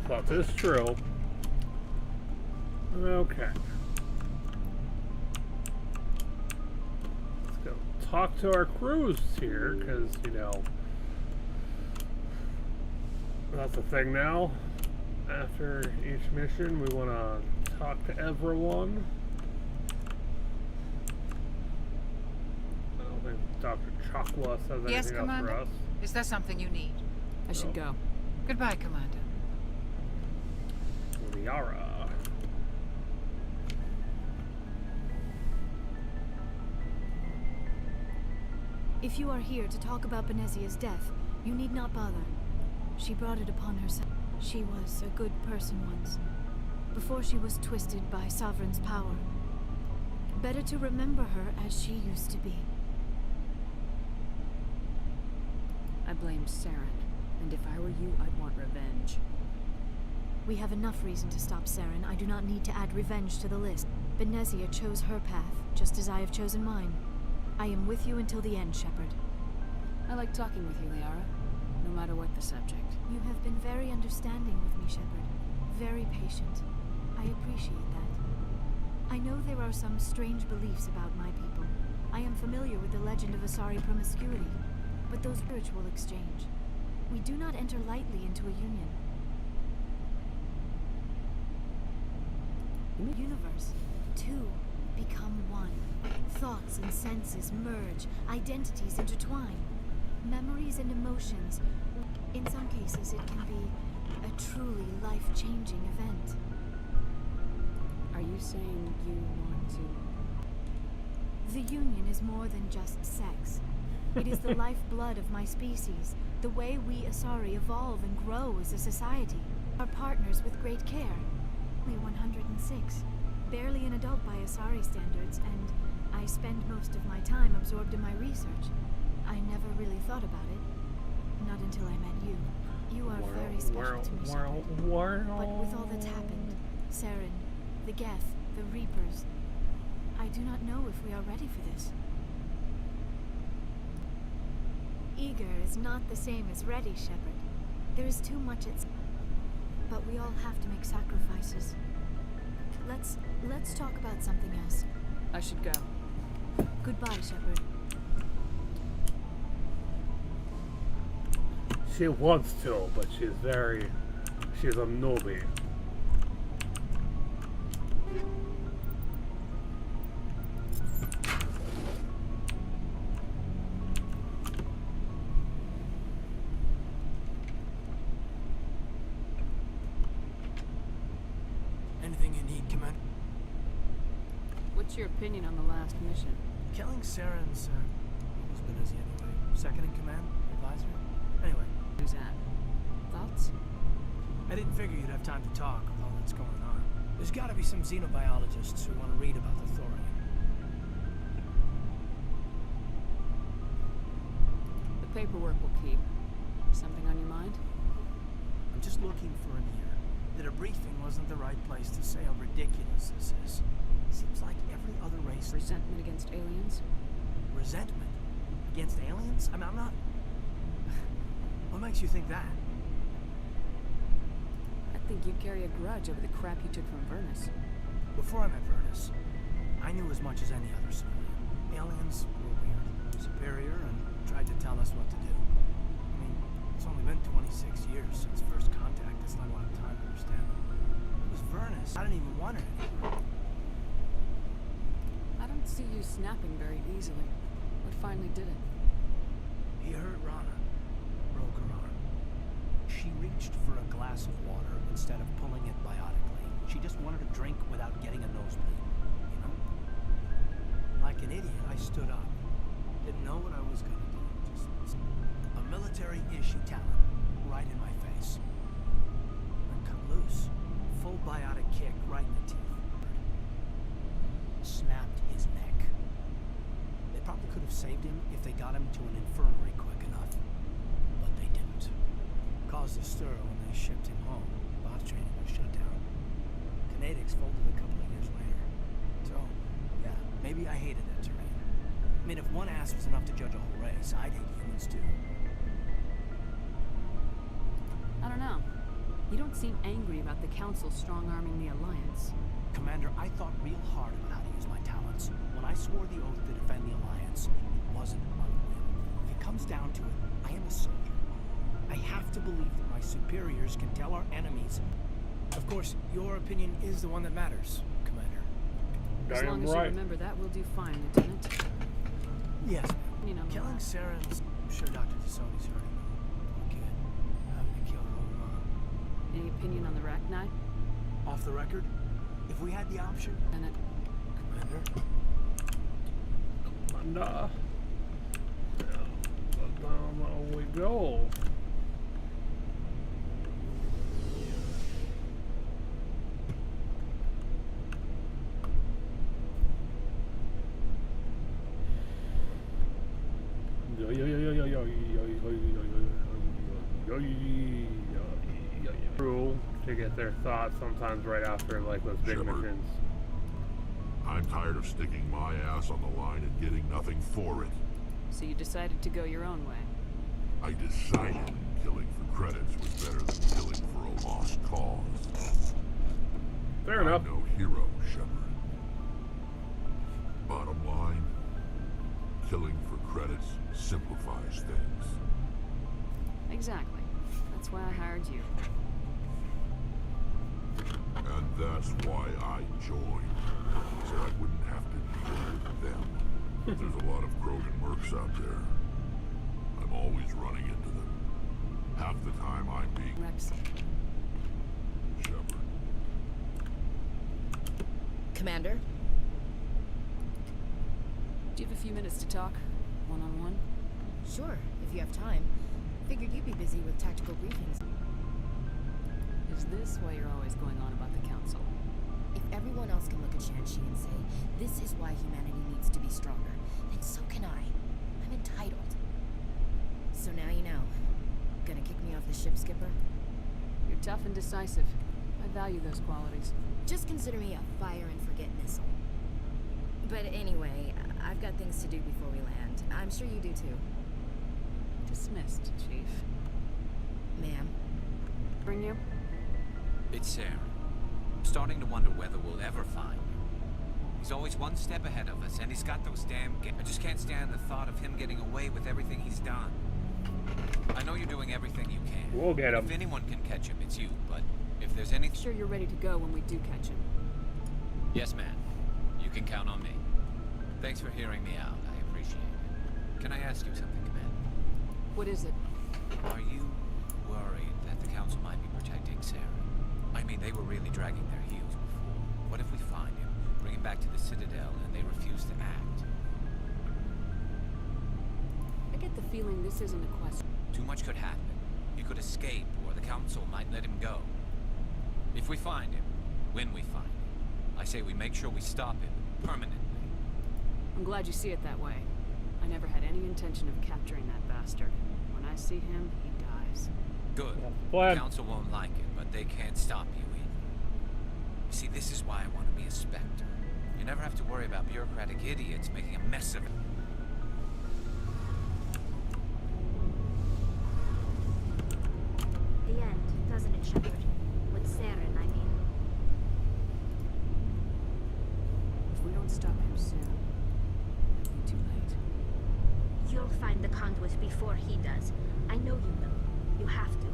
That is true. Okay. Let's go talk to our crews here, because, you know, that's the thing now. After each mission, we want to talk to everyone. I don't think Dr. Chakwa says anything else Commander? for us. Is there something you need? I should go. Goodbye, Commander. Liara. If you are here to talk about Benezia's death, you need not bother. She brought it upon herself. She was a good person once, before she was twisted by Sovereign's power. Better to remember her as she used to be. I blame Saren, and if I were you, I'd want revenge. We have enough reason to stop Saren. I do not need to add revenge to the list. Benezia chose her path, just as I have chosen mine. I am with you until the end, Shepard. I like talking with you, Liara, no matter what the subject. You have been very understanding with me, Shepard. Very patient. I appreciate that. I know there are some strange beliefs about my people. I am familiar with the legend of Asari promiscuity, but those spiritual exchange. We do not enter lightly into a union. Universe. Two become one. Thoughts and senses merge. Identities intertwine. Memories and emotions. In some cases, it can be a truly life-changing event. Are you saying you want to... The union is more than just sex. It is the lifeblood of my species, the way we Asari evolve and grow as a society. Our partners with great care. Only 106. Barely an adult by Asari standards, and I spend most of my time absorbed in my research. I never really thought about it. Not until I met you. You are very special to me, Shepard. But with all that's happened, Saren, the Geth, the Reapers, I do not know if we are ready for this. Eager is not the same as ready, Shepard. There is too much at stake. But we all have to make sacrifices. Let's talk about something else. I should go. Goodbye, Shepard. She wants to, but she's a newbie. Anything you need, Commander? What's your opinion on the last mission? Killing Saren's, what was Benezia anyway? Second in command? Advisor? Anyway. Who's that? Thoughts? I didn't figure you'd have time to talk with all that's going on. There's gotta be some xenobiologists who want to read about the thorium. The paperwork will keep. Something on your mind? I'm just looking for an ear. That a briefing wasn't the right place to say how ridiculous this is. Seems like every other race... Resentment against aliens? Resentment? Against aliens? I'm not... What makes you think that? I think you'd carry a grudge over the crap you took from Vernus. Before I met Vernus, I knew as much as any other civilian. Aliens were weird, superior, and tried to tell us what to do. I mean, it's only been 26 years since first contact. It's not a lot of time to understand them. It was Vernus. I didn't even want her anymore. I don't see you snapping very easily. What finally did it? He hurt Rana. Broke her arm. She reached for a glass of water instead of pulling it biotically. She just wanted to drink without getting a nosebleed, you know? Like an idiot, I stood up. Didn't know what I was gonna do. Just a military issue talent right in my face. And cut loose. Full biotic kick right in the teeth. Snapped his neck. They probably could have saved him if they got him to an infirmary quick enough. But they didn't. Caused a stir when they shipped him home. Bot training laboratory shut down. Kinetics folded a couple of years later. So, yeah, maybe I hated that terrain. I mean, if one ass was enough to judge a whole race, I'd hate humans too. I don't know. You don't seem angry about the Council strong-arming the Alliance. Commander, I thought real hard about how to use my talents. When I swore the oath to defend the Alliance, it wasn't on a whim. If it comes down to it, I am a soldier. I have to believe that my superiors can tell our enemies. Of course, your opinion is the one that matters, Commander. As long as you remember that, we'll do fine, Lieutenant. Yes, ma'am. Killing Saren's... I'm sure Dr. Tassoni's heard of it. Okay. Having to kill her own mom. Any opinion on the Rachni? Off the record? If we had the option... Commander? Commander. Down we go. True to get their thoughts sometimes right after like those big Shepard, missions. I'm tired of sticking my ass on the line and getting nothing for it. So you decided to go your own way? I decided killing for credits was better than killing for a lost cause. Fair enough. I'm no hero, Shepard. Bottom line, killing for credits simplifies things. Exactly. That's why I hired you. And that's why I joined, so I wouldn't have to deal with them. There's a lot of Krogan mercs out there. I'm always running into them. Half the time I'm being... Rex. Shepard. Commander? Do you have a few minutes to talk? One-on-one? Sure, if you have time. Figured you'd be busy with tactical briefings. Is this why you're always going on about the Council? If everyone else can look at Shanxi and say, this is why humanity needs to be stronger, then so can I. I'm entitled. So now you know. Gonna kick me off the ship, Skipper? You're tough and decisive. I value those qualities. Just consider me a fire-and-forget missile. But anyway, I've got things to do before we land. I'm sure you do too. Dismissed, Chief. Ma'am. Bring you? It's Saren. I'm starting to wonder whether we'll ever find him. He's always one step ahead of us, and he's got those damn... I just can't stand the thought of him getting away with everything he's done. I know you're doing everything you can. We'll get him. If anyone can catch him, it's you, but if there's anything... Sure you're ready to go when we do catch him. Yes, ma'am. You can count on me. Thanks for hearing me out. I appreciate it. Can I ask you something, Commander? What is it? Are you worried that the Council might be protecting Saren? I mean, they were really dragging their heels before. What if we find him, bring him back to the Citadel, and they refuse to act? I get the feeling this isn't a question. Too much could happen. He could escape, or the Council might let him go. If we find him, when we find him, I say we make sure we stop him, permanently. I'm glad you see it that way. I never had any intention of capturing that bastard. When I see him, he dies. Good. The Council won't like it, but they can't stop you either. You see, this is why I want to be a Spectre. You never have to worry about bureaucratic idiots making a mess of it. The end, doesn't it, Shepard? With Saren, I mean. If we don't stop him soon, it'll be too late. You'll find the conduit before he does. I know you will. You have to.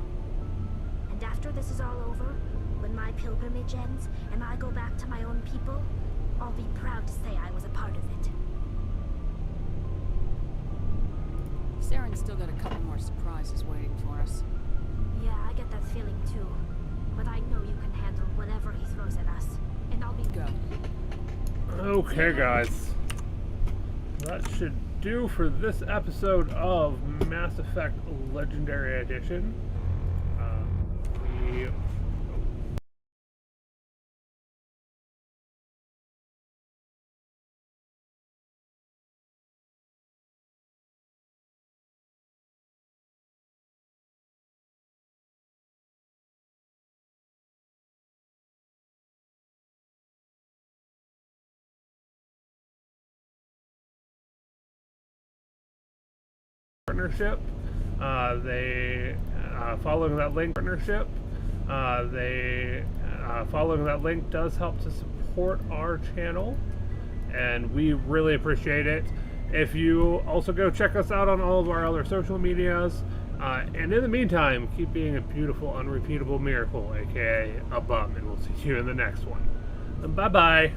And after this is all over, when my pilgrimage ends and I go back to my own people, I'll be proud to say I was a part of it. Saren's still got a couple more surprises waiting for us. Yeah, I get that feeling too. But I know you can handle whatever he throws at us. And I'll be... Go. Okay, guys. That should do for this episode of Mass Effect Legendary Edition. We partnership. Following that link does help to support our channel, and we really appreciate it. If you also go check us out on all of our other social medias, and in the meantime, keep being a beautiful, unrepeatable miracle, aka a bum, and we'll see you in the next one. Bye bye.